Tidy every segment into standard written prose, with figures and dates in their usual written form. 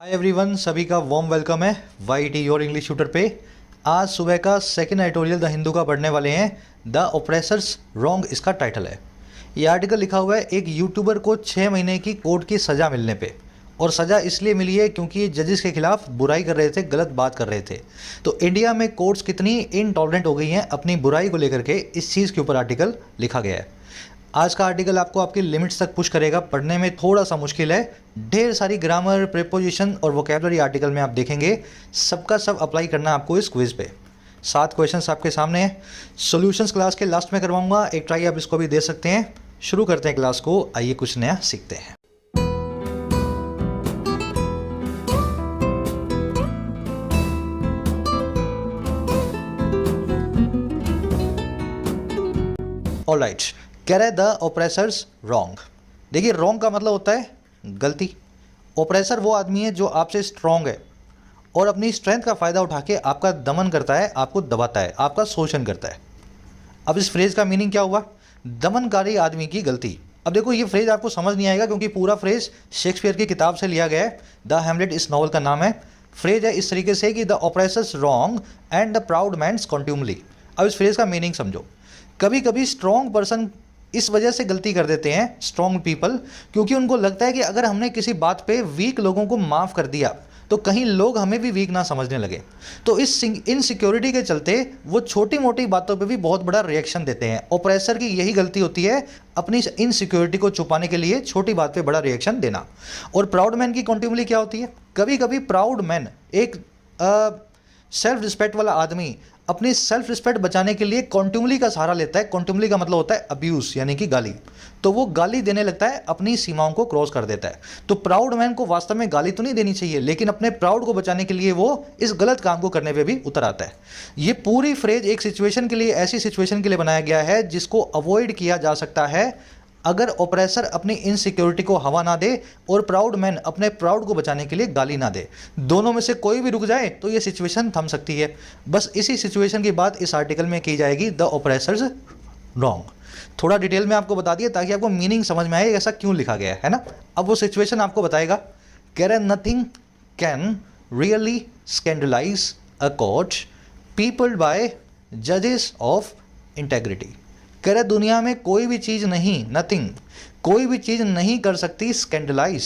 हाय everyone, सभी का warm welcome है Y T your English shooter पे। आज सुबह का सेकंड एडिटोरियल द हिंदू का पढ़ने वाले हैं। द ओप्रेसर्स रॉन्ग इसका टाइटल है। ये आर्टिकल लिखा हुआ है एक यूट्यूबर को 6 महीने की कोर्ट की सज़ा मिलने पे, और सज़ा इसलिए मिली है क्योंकि ये जजेस के खिलाफ बुराई कर रहे थे, गलत बात कर रहे थे। तो इंडिया में कोर्ट्स कितनी इनटॉलरेंट हो गई हैं अपनी बुराई को लेकर के, इस चीज़ के ऊपर आर्टिकल लिखा गया है। आज का आर्टिकल आपको आपकी लिमिट्स तक पुश करेगा, पढ़ने में थोड़ा सा मुश्किल है। ढेर सारी ग्रामर, प्रीपोजिशन और वोकैबुलरी आर्टिकल में आप देखेंगे, सबका सब अप्लाई करना है आपको इस क्विज पे। 7 क्वेश्चंस आपके सामने हैं। सॉल्यूशंस क्लास के लास्ट में करवाऊंगा, एक ट्राई आप इसको भी दे सकते हैं। शुरू करते हैं क्लास को, आइए कुछ नया सीखते हैं। ऑलराइट, कह रहे द ओप्रेसर्स रॉन्ग। देखिए, रॉन्ग का मतलब होता है गलती। ओप्रेसर वो आदमी है जो आपसे स्ट्रांग है और अपनी स्ट्रेंथ का फ़ायदा उठा के आपका दमन करता है, आपको दबाता है, आपका शोषण करता है। अब इस फ्रेज़ का मीनिंग क्या हुआ? दमनकारी आदमी की गलती। अब देखो, ये फ्रेज़ आपको समझ नहीं आएगा क्योंकि पूरा फ्रेज़ शेक्सपियर की किताब से लिया गया है। द हैमलेट इस नॉवल का नाम है। फ्रेज़ है इस तरीके से कि the oppressor's wrong and the proud man's contumely. अब इस फ्रेज़ का मीनिंग समझो। कभी कभी स्ट्रॉन्ग पर्सन इस वजह से गलती कर देते हैं, स्ट्रॉन्ग पीपल, क्योंकि उनको लगता है कि अगर हमने किसी बात पे वीक लोगों को माफ़ कर दिया तो कहीं लोग हमें भी वीक ना समझने लगे। तो इस इनसिक्योरिटी के चलते वो छोटी मोटी बातों पे भी बहुत बड़ा रिएक्शन देते हैं। ओप्रेसर की यही गलती होती है, अपनी इनसिक्योरिटी को छुपाने के लिए छोटी बात पे बड़ा रिएक्शन देना। और प्राउड मैन की कॉन्टिन्यूली क्या होती है? कभी कभी प्राउड मैन, एक सेल्फ रिस्पेक्ट वाला आदमी, अपनी सेल्फ रिस्पेक्ट बचाने के लिए कॉन्ट्यूमली का सहारा लेता है। कॉन्ट्यूमली का मतलब होता है अब्यूज़, यानी कि गाली। तो वो गाली देने लगता है, अपनी सीमाओं को क्रॉस कर देता है। तो प्राउड मैन को वास्तव में गाली तो नहीं देनी चाहिए, लेकिन अपने प्राउड को बचाने के लिए वो इस गलत काम को करने पे भी उतर आता है। ये पूरी फ्रेज एक सिचुएशन के लिए, ऐसी सिचुएशन के लिए बनाया गया है जिसको अवॉइड किया जा सकता है अगर ओप्रेसर अपनी इनसिक्योरिटी को हवा ना दे और प्राउड मैन अपने प्राउड को बचाने के लिए गाली ना दे। दोनों में से कोई भी रुक जाए तो ये सिचुएशन थम सकती है। बस इसी सिचुएशन की बात इस आर्टिकल में की जाएगी, द ओप्रेसर्स रॉन्ग। थोड़ा डिटेल में आपको बता दिया ताकि आपको मीनिंग समझ में आए ऐसा क्यों लिखा गया है ना। अब वो सिचुएशन आपको बताएगा। कह रहे nothing can really scandalize a court peopled by जजेस ऑफ इंटेग्रिटी। कह रहे दुनिया में कोई भी चीज़ नहीं, नथिंग, कोई भी चीज़ नहीं कर सकती स्कैंडलाइज।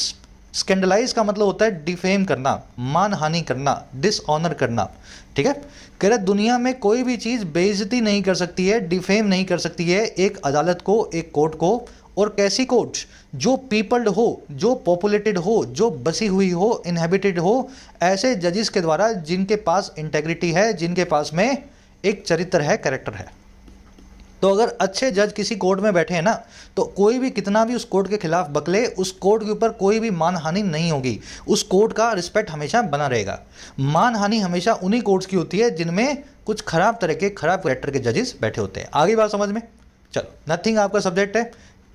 स्कैंडलाइज का मतलब होता है डिफेम करना, मानहानि करना, डिसऑनर करना। ठीक है, कह रहे दुनिया में कोई भी चीज़ बेइज्जती नहीं कर सकती है, डिफेम नहीं कर सकती है एक अदालत को, एक कोर्ट को। और कैसी कोर्ट? जो पीपल्ड हो, जो पॉपुलेटेड हो, जो बसी हुई हो, इनहेबिटेड हो, ऐसे जजेस के द्वारा जिनके पास इंटेग्रिटी है, जिनके पास में एक चरित्र है, कैरेक्टर है। तो अगर अच्छे जज किसी कोर्ट में बैठे हैं ना, तो कोई भी कितना भी उस कोर्ट के खिलाफ बकले, उस कोर्ट के ऊपर कोई भी मानहानि नहीं होगी। उस कोर्ट का रिस्पेक्ट हमेशा बना रहेगा। मानहानि हमेशा उन्हीं कोर्ट्स की होती है जिनमें कुछ खराब तरह के, खराब कैरेक्टर के जजेस बैठे होते हैं। आगे बात समझ में? चलो, नथिंग आपका सब्जेक्ट है।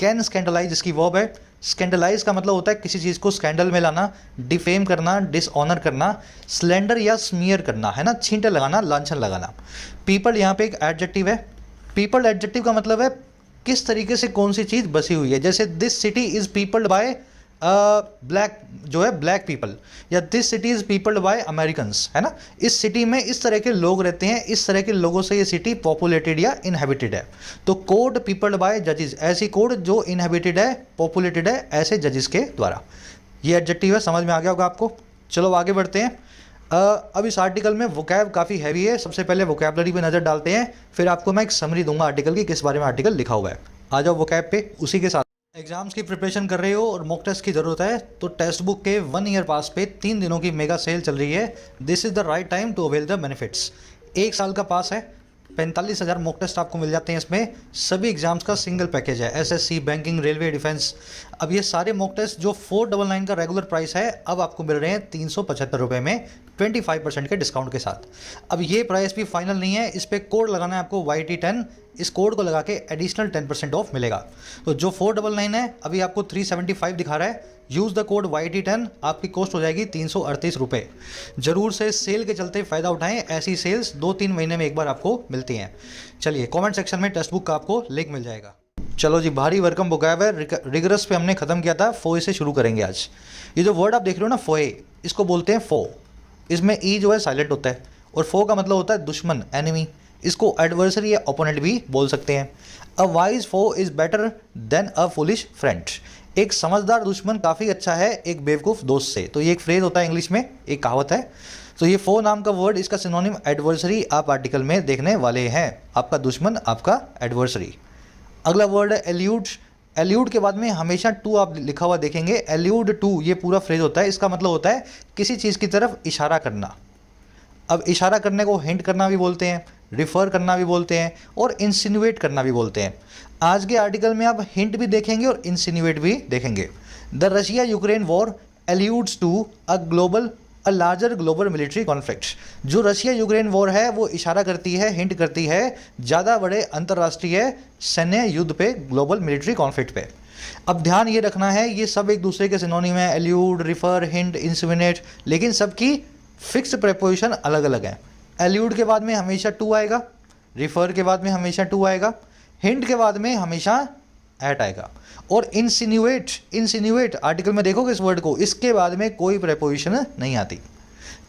कैन स्कैंडलाइज इसकी वर्ब है। स्कैंडलाइज का मतलब होता है किसी चीज़ को स्कैंडल में लाना, डिफेम करना, डिसऑनर करना, स्लेंडर या स्मीयर करना, है ना, छींटे लगाना, लांछन लगाना। पीपल यहाँ पे एक एडजेक्टिव है। पीपल्ड एडजेक्टिव का मतलब है किस तरीके से कौन सी चीज़ बसी हुई है। जैसे this city is peopled by black, जो है ब्लैक पीपल, या this city is peopled by Americans, है ना। इस सिटी में इस तरह के लोग रहते हैं, इस तरह के लोगों से ये सिटी पॉपुलेटेड या इनहेबिटेड है। तो कोड पीपल्ड बाय जजेस, ऐसी कोड जो इनहेबिटेड है, पॉपुलेटेड है ऐसे जजेस के द्वारा। ये एडजेक्टिव है, समझ में आ गया होगा आपको। चलो आगे बढ़ते हैं। अब इस आर्टिकल में वोकैब काफ़ी हैवी है। सबसे पहले वोकैबलरी पे नज़र डालते हैं, फिर आपको मैं एक समरी दूंगा आर्टिकल की, किस बारे में आर्टिकल लिखा हुआ है। आ जाओ वोकैब पे। उसी के साथ एग्जाम्स की प्रिपरेशन कर रहे हो और मॉक टेस्ट की ज़रूरत है तो टेक्स्ट बुक के 1 ईयर पास पे 3 दिनों की मेगा सेल चल रही है। This is the right time to avail the benefits. 1 साल का पास है, 45,000 मॉक टेस्ट आपको मिल जाते हैं इसमें। सभी एग्जाम्स का सिंगल पैकेज है, एसएससी, बैंकिंग, रेलवे, डिफेंस। अब ये सारे मॉक टेस्ट जो 499 का रेगुलर प्राइस है, अब आपको मिल रहे हैं 375 रुपये में, 25% के डिस्काउंट के साथ। अब ये प्राइस भी फाइनल नहीं है, इस पर कोड लगाना है आपको YT10। इस कोड को लगा के एडिशनल 10% ऑफ मिलेगा। तो जो 499 है अभी आपको 375 दिखा रहा है। यूज़ द कोड YT10, आपकी कॉस्ट हो जाएगी 338 रुपये। ज़रूर से सेल के चलते फ़ायदा उठाएं, ऐसी सेल्स 2-3 महीने में एक बार आपको मिलती हैं। चलिए, कमेंट सेक्शन में टेक्स्ट बुक का आपको लिंक मिल जाएगा। चलो जी, भारी भरकम वोकैब है। रिगरस पे हमने खत्म किया था, फोए से शुरू करेंगे आज। ये जो वर्ड आप देख रहे हो ना, फोए, इसको बोलते हैं फो। इसमें ई जो है साइलेंट होता है, और फो का मतलब होता है दुश्मन, एनिमी। इसको एडवर्सरी या ओपोनेंट भी बोल सकते हैं। A wise foe is better than a foolish friend. एक समझदार दुश्मन काफ़ी अच्छा है एक बेवकूफ़ दोस्त से। तो ये एक फ्रेज होता है इंग्लिश में, एक कहावत है। तो ये फो नाम का वर्ड, इसका सिनोनिम एडवर्सरी आप आर्टिकल में देखने वाले हैं। आपका दुश्मन, आपका एडवर्सरी। अगला वर्ड है एल्यूड। एल्यूड के बाद में हमेशा टू आप लिखा हुआ देखेंगे। एल्यूड टू, ये पूरा फ्रेज होता है। इसका मतलब होता है किसी चीज़ की तरफ इशारा करना। अब इशारा करने को हिंट करना भी बोलते हैं, रिफ़र करना भी बोलते हैं, और इंसिनुएट करना भी बोलते हैं। आज के आर्टिकल में आप हिंट भी देखेंगे और इंसिनुएट भी देखेंगे। The Russia Ukraine war alludes to a larger global military conflict. जो रशिया यूक्रेन वॉर है वो इशारा करती है, हिंट करती है ज़्यादा बड़े अंतर्राष्ट्रीय सैन्य युद्ध पे, ग्लोबल मिलिट्री कॉन्फ्लिक्ट पे। अब ध्यान ये रखना है, ये सब एक दूसरे के सिनोनिम है, एल्यूड, रिफर, हिंट, इंसिनुएट, लेकिन सबकी फिक्स प्रेपोजिशन अलग अलग है। एल्यूड के बाद में हमेशा टू आएगा, रिफर के बाद में हमेशा टू आएगा, हिंट के बाद में हमेशा एट आएगा, और इंसिनुएट आर्टिकल में देखोगे इस वर्ड को, इसके बाद में कोई प्रेपोजिशन नहीं आती।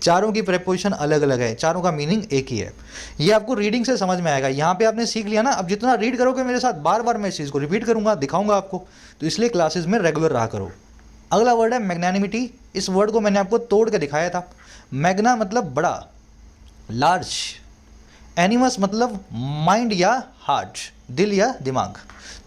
चारों की प्रेपोजिशन अलग अलग है, चारों का मीनिंग एक ही है। ये आपको रीडिंग से समझ में आएगा। यहाँ पे आपने सीख लिया ना। अब जितना रीड करोगे मेरे साथ, बार बार मैं इस चीज़ को रिपीट करूँगा, दिखाऊंगा आपको, तो इसलिए क्लासेस में रेगुलर रहा करो। अगला वर्ड है मैग्नानिमिटी। इस वर्ड को मैंने आपको तोड़ के दिखाया था। मैग्ना मतलब बड़ा, लार्ज। एनिमस मतलब माइंड या हार्ट, दिल या दिमाग।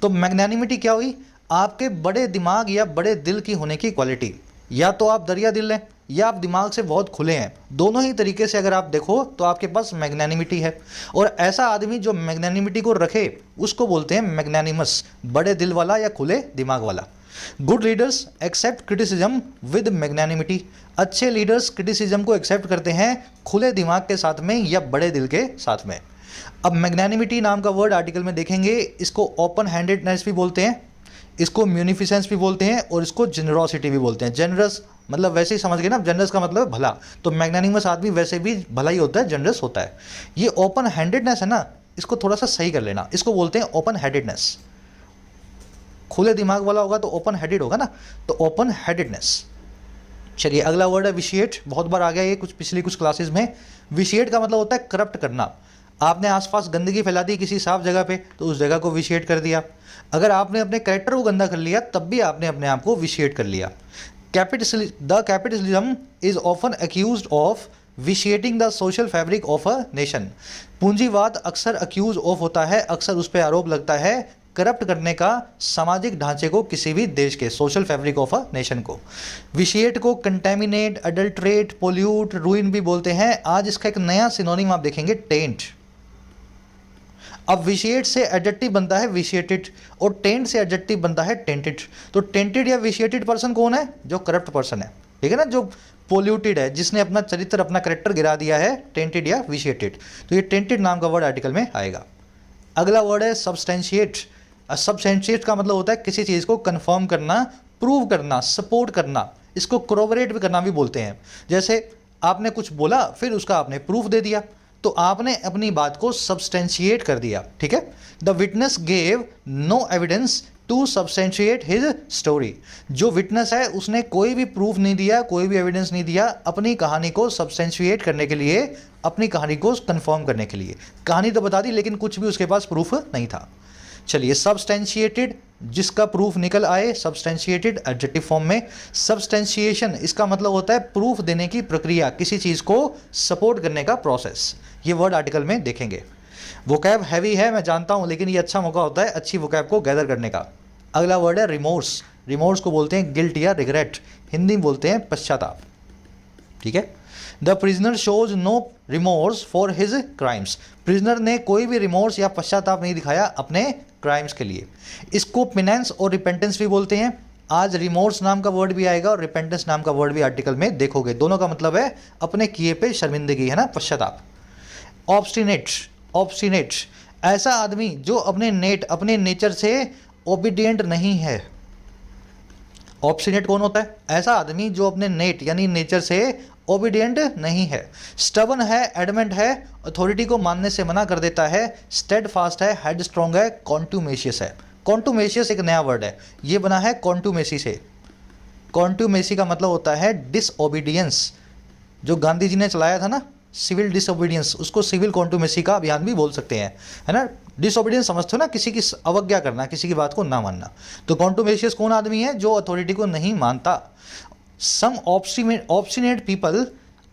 तो मैग्नानिमिटी क्या हुई? आपके बड़े दिमाग या बड़े दिल की होने की क्वालिटी। या तो आप दरिया दिल हैं या आप दिमाग से बहुत खुले हैं। दोनों ही तरीके से अगर आप देखो तो आपके पास मैग्नानिमिटी है। और ऐसा आदमी जो मैग्नानिमिटी को रखे उसको बोलते हैं मैग्नानिमस, बड़े दिल वाला या खुले दिमाग वाला। Good leaders accept criticism with magnanimity. अच्छे लीडर्स क्रिटिसिज्म को एक्सेप्ट करते हैं खुले दिमाग के साथ में या बड़े दिल के साथ में। अब मैग्नानिमिटी नाम का वर्ड आर्टिकल में देखेंगे। इसको ओपन हैंडेडनेस भी बोलते हैं, इसको म्यूनिफिसेंस भी बोलते हैं, और इसको जेनरोसिटी भी बोलते हैं। जेनरस मतलब वैसे ही समझ गए ना, जनरस का मतलब भला। तो मैग्नानिमस आदमी वैसे भी भला ही होता है, जनरस होता है। ये ओपन हैंडेडनेस है ना, इसको थोड़ा सा सही कर लेना। इसको बोलते हैं ओपन हेडेडनेस। खुले दिमाग वाला होगा तो ओपन हेडेड होगा ना, तो ओपन हेडेडनेस। चलिए अगला वर्ड है विशिएट। बहुत बार आ गया ये पिछली कुछ क्लासेस में। विशिएट का मतलब होता है करप्ट करना। आपने आसपास गंदगी फैला दी किसी साफ जगह पे, तो उस जगह को विशिएट कर दिया। अगर आपने अपने कैरेक्टर को गंदा कर लिया तब भी आपने अपने आप को विशिएट कर लिया। The capitalism is often accused of vitiating the social fabric of a nation. पूंजीवाद अक्सर अक्यूज ऑफ होता है, अक्सर उस पर आरोप लगता है करप्ट करने का सामाजिक ढांचे को, किसी भी देश के social fabric of a nation को। विशिएट को कंटेमिनेट, अडल्ट्रेट, पोल्यूट, रूइन भी बोलते हैं। आज इसका एक नया सिनोनिम आप देखेंगे, टेंट। अब विशिएट से एडजेक्टिव बनता है विशिएटेड, और टेंट से एडजेक्टिव बनता है टेंटेड। तो टेंटेड या विशिएटेड पर्सन कौन है? जो करप्ट पर्सन है, ठीक है ना, जो पोल्यूटेड है, जिसने अपना चरित्र, अपना करेक्टर गिरा दिया है, टेंटेड या विशिएटेड। तो ये टेंटेड नाम का वर्ड आर्टिकल में आएगा। अगला वर्ड है सब्सटेंशिएट। सब्सटेंशिएट का मतलब होता है किसी चीज़ को कंफर्म करना, प्रूव करना, सपोर्ट करना। इसको कोरोबोरेट भी करना भी बोलते हैं। जैसे आपने कुछ बोला, फिर उसका आपने प्रूफ दे दिया, तो आपने अपनी बात को सब्सटेंशिएट कर दिया, ठीक है। The witness gave no evidence to substantiate his story. जो विटनेस है उसने कोई भी प्रूफ नहीं दिया, कोई भी एविडेंस नहीं दिया अपनी कहानी को सब्सटेंशिएट करने के लिए, अपनी कहानी को कंफर्म करने के लिए। कहानी तो बता दी लेकिन कुछ भी उसके पास प्रूफ नहीं था। चलिए सब्सटेंशिएटेड, जिसका प्रूफ निकल आए, सब्सटेंशिएटेड एडजेक्टिव फॉर्म में। सब्सटेंशिएशन इसका मतलब होता है प्रूफ देने की प्रक्रिया, किसी चीज़ को सपोर्ट करने का प्रोसेस। ये वर्ड आर्टिकल में देखेंगे। वोकैब हैवी है मैं जानता हूँ, लेकिन ये अच्छा मौका होता है अच्छी वोकैब को गैदर करने का। अगला वर्ड है रिमोर्स। रिमोर्स को बोलते हैं गिल्ट या रिग्रेट, हिंदी में बोलते हैं पश्चाताप, ठीक है। The prisoner shows no remorse for his crimes. Prisoner ने कोई भी रिमोर्स या पश्चाताप नहीं दिखाया अपने क्राइम्स के लिए। इसको पिनेंस और रिपेंटेंस भी बोलते हैं। आज रिमोर्स नाम का वर्ड भी आएगा और रिपेंटेंस नाम का वर्ड भी आर्टिकल में देखोगे। दोनों का मतलब है अपने किए पे शर्मिंदगी, है ना, पश्चाताप। ऑब्स्टिनेट, ऑब्स्टिनेट ऐसा आदमी जो अपने नेचर से ओबीडियंट नहीं है। ऑब्स्टिनेट कौन होता है? ऐसा आदमी जो अपने नेचर से ओबीडियंट नहीं है। स्टबन है, एडमेंट है, अथॉरिटी को मानने से मना कर देता है। स्टेडफास्ट है, हेड स्ट्रॉन्ग है, कॉन्ट्यूमेशियस है। कॉन्टूमेशियस एक नया वर्ड है, ये बना है कॉन्टूमेसी से। कॉन्टूमेसी का मतलब होता है डिसओबीडियंस। जो गांधी जी ने चलाया था ना सिविल डिसओबीडियंस, उसको सिविल कॉन्टूमेसी का अभियान भी बोल सकते हैं, है ना। डिसओबीडियंस समझते हो ना, किसी की अवज्ञा करना, किसी की बात को ना मानना। तो कॉन्टूमेशियस कौन आदमी है? जो अथॉरिटी को नहीं मानता। Some obstinate people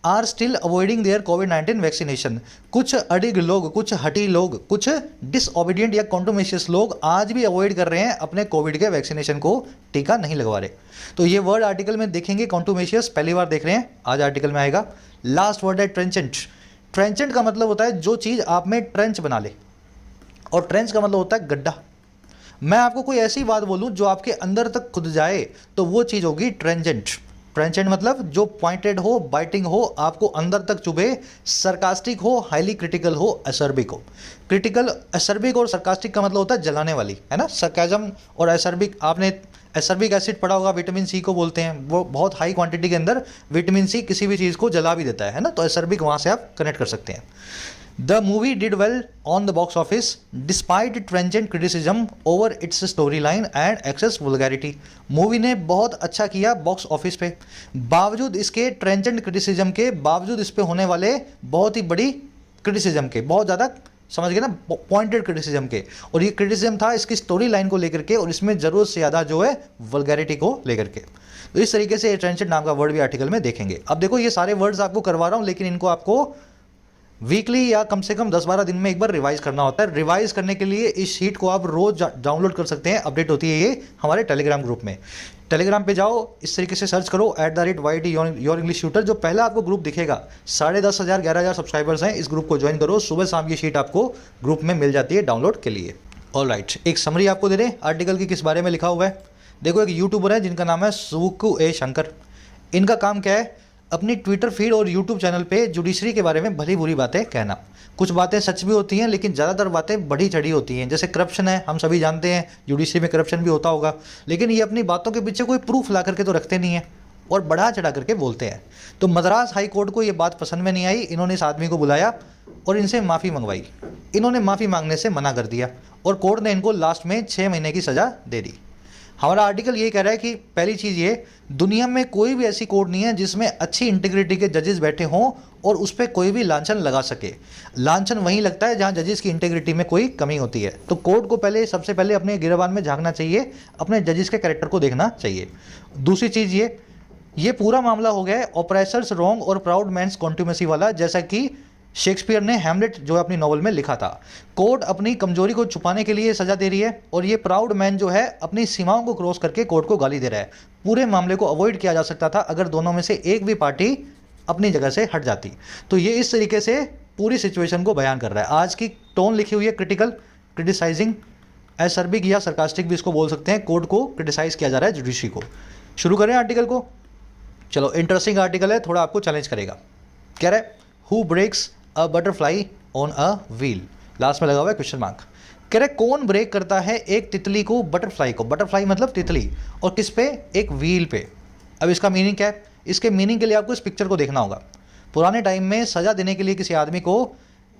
are still avoiding their कोविड-19 वैक्सीनेशन। कुछ अडिग लोग, कुछ हठी लोग, कुछ डिसओबीडियंट या कॉन्टूमेशियस लोग आज भी अवॉइड कर रहे हैं अपने कोविड के वैक्सीनेशन को, टीका नहीं लगवा रहे। तो ये वर्ड आर्टिकल में देखेंगे, कॉन्टूमेशियस पहली बार देख रहे हैं, आज आर्टिकल में आएगा। लास्ट वर्ड है ट्रेंचेंट। ट्रेंचेंट का मतलब होता है जो चीज़ आप में ट्रेंच बना ले, और ट्रेंच का मतलब होता है गड्ढा। मैं आपको कोई ऐसी बात बोलूं जो आपके अंदर तक खुद जाए तो वो चीज़ होगी ट्रेंचेंट। ट्रेंचेंट मतलब जो पॉइंटेड हो, बाइटिंग हो, आपको अंदर तक चुभे, सरकास्टिक हो, हाईली क्रिटिकल हो, एसर्बिक हो। क्रिटिकल, एसर्बिक और सरकास्टिक का मतलब होता है जलाने वाली, है ना। सरकाजम और एसर्बिक, आपने एसर्बिक एसिड पढ़ा होगा, विटामिन सी को बोलते हैं, वो बहुत हाई क्वांटिटी के अंदर विटामिन सी किसी भी चीज़ को जला भी देता है ना। तो एसर्बिक वहाँ से आप कनेक्ट कर सकते हैं। The movie did well on the box office despite transient criticism over its storyline and excess vulgarity. Movie ने बहुत अच्छा किया बॉक्स ऑफिस पे, बावजूद इसके ट्रेंचेंट क्रिटिसिज्म के, बावजूद इस पे होने वाले बहुत ही बड़ी क्रिटिसिज्म के, बहुत ज़्यादा, समझ गए ना, पॉइंटेड क्रिटिसिज्म के। और ये क्रिटिसिज्म था इसकी स्टोरी लाइन को लेकर के, और इसमें ज़रूरत से ज़्यादा जो है वल्गैरिटी को लेकर के। तो इस तरीके से ट्रेंचेंट नाम का वर्ड भी आर्टिकल में देखेंगे। अब देखो ये सारे वर्ड्स आपको करवा रहा हूँ, लेकिन इनको आपको वीकली या कम से कम 10-12 दिन में एक बार रिवाइज करना होता है। रिवाइज करने के लिए इस शीट को आप रोज डाउनलोड कर सकते हैं, अपडेट होती है ये हमारे टेलीग्राम ग्रुप में। टेलीग्राम पे जाओ, इस तरीके से सर्च करो @YT योर इंग्लिश ट्यूटर। जो पहला आपको ग्रुप दिखेगा, 10,500 11,000 सब्सक्राइबर्स हैं, इस ग्रुप को ज्वाइन करो। सुबह शाम ये शीट आपको ग्रुप में मिल जाती है डाउनलोड के लिए। ऑलराइट, एक समरी आपको दे दें आर्टिकल की किस बारे में लिखा हुआ है। देखो, एक यूट्यूबर है जिनका नाम है सुवुकु ए शंकर। इनका काम क्या है? अपनी ट्विटर फीड और यूट्यूब चैनल पे जुडिशरी के बारे में भली बुरी बातें कहना। कुछ बातें सच भी होती हैं, लेकिन ज़्यादातर बातें बढ़ी चढ़ी होती हैं। जैसे करप्शन है, हम सभी जानते हैं जुडिशरी में करप्शन भी होता होगा, लेकिन ये अपनी बातों के पीछे कोई प्रूफ ला करके तो रखते नहीं है और बढ़ा चढ़ा करके बोलते हैं। तो मद्रास हाई कोर्ट को ये बात पसंद में नहीं आई। इन्होंने इस आदमी को बुलाया और इनसे माफ़ी मंगवाई। इन्होंने माफ़ी मांगने से मना कर दिया और कोर्ट ने इनको लास्ट में 6 महीने की सज़ा दे दी। हमारा आर्टिकल ये कह रहा है कि पहली चीज़ ये, दुनिया में कोई भी ऐसी कोर्ट नहीं है जिसमें अच्छी इंटीग्रिटी के जजेस बैठे हों और उस पर कोई भी लांछन लगा सके। लांछन वहीं लगता है जहां जजेस की इंटीग्रिटी में कोई कमी होती है। तो कोर्ट को सबसे पहले अपने गिरबान में झांकना चाहिए, अपने जजेस के कैरेक्टर को देखना चाहिए। दूसरी चीज़ ये पूरा मामला हो गया है ऑपरेसर्स रॉन्ग और प्राउड मैन्स कॉन्ट्यूमेसी वाला, जैसा कि शेक्सपियर ने हैमलेट जो है अपनी नॉवल में लिखा था। कोर्ट अपनी कमजोरी को छुपाने के लिए सजा दे रही है और ये प्राउड मैन जो है अपनी सीमाओं को क्रॉस करके कोर्ट को गाली दे रहा है। पूरे मामले को अवॉइड किया जा सकता था अगर दोनों में से एक भी पार्टी अपनी जगह से हट जाती। तो ये इस तरीके से पूरी सिचुएशन को बयान कर रहा है। आज की टोन लिखी हुई है क्रिटिकल, क्रिटिसाइजिंग, एसर्बिक या सरकास्टिक भी इसको बोल सकते हैं। कोर्ट को क्रिटिसाइज किया जा रहा है जुडिशरी को। शुरू करें आर्टिकल को। चलो, इंटरेस्टिंग आर्टिकल है, थोड़ा आपको चैलेंज करेगा। कह रहा है who breaks a butterfly on a wheel. Last में लगा हुआ है क्वेश्चन मार्क। कह रहे कौन ब्रेक करता है एक तितली को, बटरफ्लाई को। बटरफ्लाई मतलब तितली, और किस पे? एक व्हील पे। अब इसका मीनिंग क्या है? इसके मीनिंग के लिए आपको इस पिक्चर को देखना होगा। पुराने टाइम में सजा देने के लिए किसी आदमी को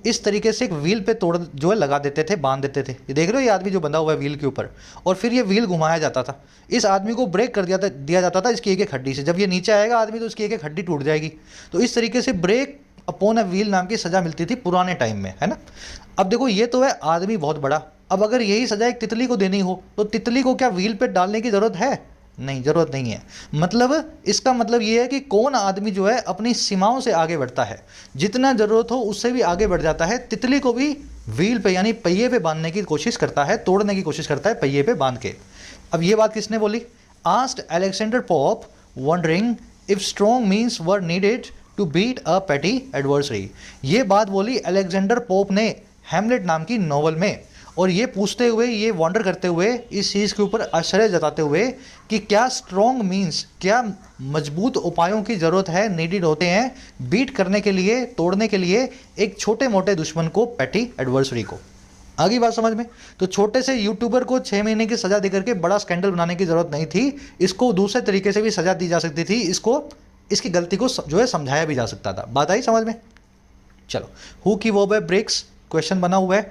इस तरीके से एक व्हील पे तोड़ जो है लगा देते थे, बांध देते थे। ये देख रहे हो, ये आदमी जो बंधा हुआ है व्हील के ऊपर, और फिर ये व्हील घुमाया जाता था। इस आदमी को ब्रेक कर दिया जाता था इसकी एक एक हड्डी से। जब ये नीचे आएगा आदमी तो इसकी एक एक हड्डी टूट जाएगी। तो इस तरीके से ब्रेक अपॉन अ व्हील नाम की सजा मिलती थी पुराने टाइम में, है ना। अब देखो, ये तो है आदमी बहुत बड़ा। अब अगर यही सजा एक तितली को देनी हो तो तितली को क्या व्हील पे डालने की जरूरत है? नहीं, जरूरत नहीं है। मतलब इसका मतलब ये है कि कौन आदमी जो है अपनी सीमाओं से आगे बढ़ता है, जितना जरूरत हो उससे भी आगे बढ़ जाता है। तितली को भी व्हील पे यानी पहिए पे बांधने की कोशिश करता है, तोड़ने की कोशिश करता है पहिए पे बांध के। अब ये बात किसने बोली? Asked Alexander Pope wondering if strong means were needed to beat a petty adversary. ये बात बोली अलेक्जेंडर पोप ने हैमलेट नाम की नॉवल में, और ये पूछते हुए, ये वॉन्डर करते हुए, इस चीज़ के ऊपर आश्चर्य जताते हुए कि क्या स्ट्रॉन्ग मीन्स, क्या मजबूत उपायों की ज़रूरत है, नीडेड होते हैं बीट करने के लिए, तोड़ने के लिए एक छोटे मोटे दुश्मन को, पैटी एडवर्सरी को। आगे बात समझ में? तो छोटे से यूट्यूबर को 6 महीने की सज़ा देकर के बड़ा स्कैंडल बनाने की ज़रूरत नहीं थी। इसको दूसरे तरीके से भी सज़ा दी जा सकती थी। इसको इसकी गलती को जो है समझाया भी जा सकता था। बात आई समझ में? चलो, हु की वो है ब्रेक्स, क्वेश्चन बना हुआ है,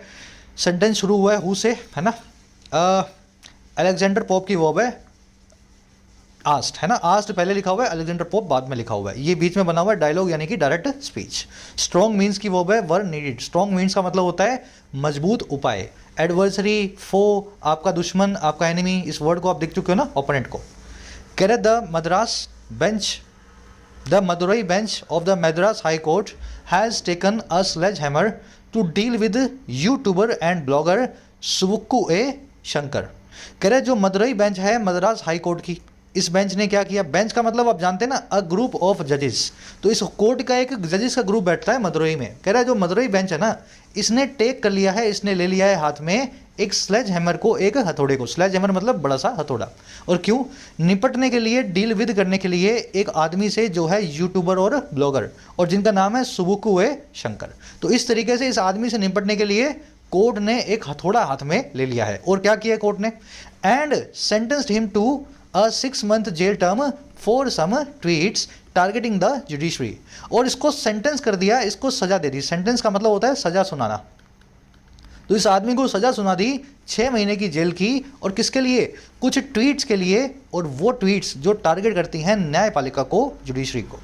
सेंटेंस शुरू हुआ है हु से, है ना। अलेक्जेंडर पोप की वर्ब है आस्ट, है ना, आस्ट पहले लिखा हुआ है, अलेक्जेंडर पोप बाद में लिखा हुआ है, ये बीच में बना हुआ है डायलॉग यानी कि डायरेक्ट स्पीच। स्ट्रॉन्ग मीन्स की वर्ब है वर नीडेड। स्ट्रॉन्ग मीन्स का मतलब होता है मजबूत उपाय। एडवर्सरी, फो, आपका दुश्मन, आपका एनिमी, इस वर्ड को आप देख चुके हो ना, ओपोनेंट को। कह रहे the Madras bench, the Madurai bench of the Madras high court has taken a sledge hammer to deal with YouTuber and blogger Savukku A Shankar. कह रहे जो मदुरई बेंच है मद्रास हाई कोर्ट की, इस बेंच ने क्या किया, बेंच का मतलब आप जानते हैं ना, अ ग्रुप ऑफ जजेस, तो इस कोर्ट का एक जजेस का ग्रुप बैठता है मदुरई में। कह रहा है जो मदुरई बेंच है ना, इसने टेक कर लिया है, इसने ले लिया है हाथ में एक स्लेज हैमर को, एक हथौड़े को। स्लेज हैमर मतलब बड़ा सा हथौड़ा। और क्यों? निपटने के लिए, डील विद करने के लिए एक आदमी से जो है यूट्यूबर और ब्लॉगर, और जिनका नाम है सुबुक्कू ए शंकर। तो इस तरीके से इस आदमी से निपटने के लिए कोर्ट ने एक हथौड़ा हाथ में ले लिया है। और क्या किया कोर्ट ने? And sentenced him to a 6-month jail term for some tweets targeting the judiciary। और इसको सेंटेंस कर दिया, इसको सजा दे दी। सेंटेंस का मतलब होता है सजा सुनाना। तो इस आदमी को सजा सुना दी 6 महीने की जेल की, और किसके लिए? कुछ ट्वीट्स के लिए, और वो ट्वीट्स जो टारगेट करती हैं न्यायपालिका को, जुडिशरी को।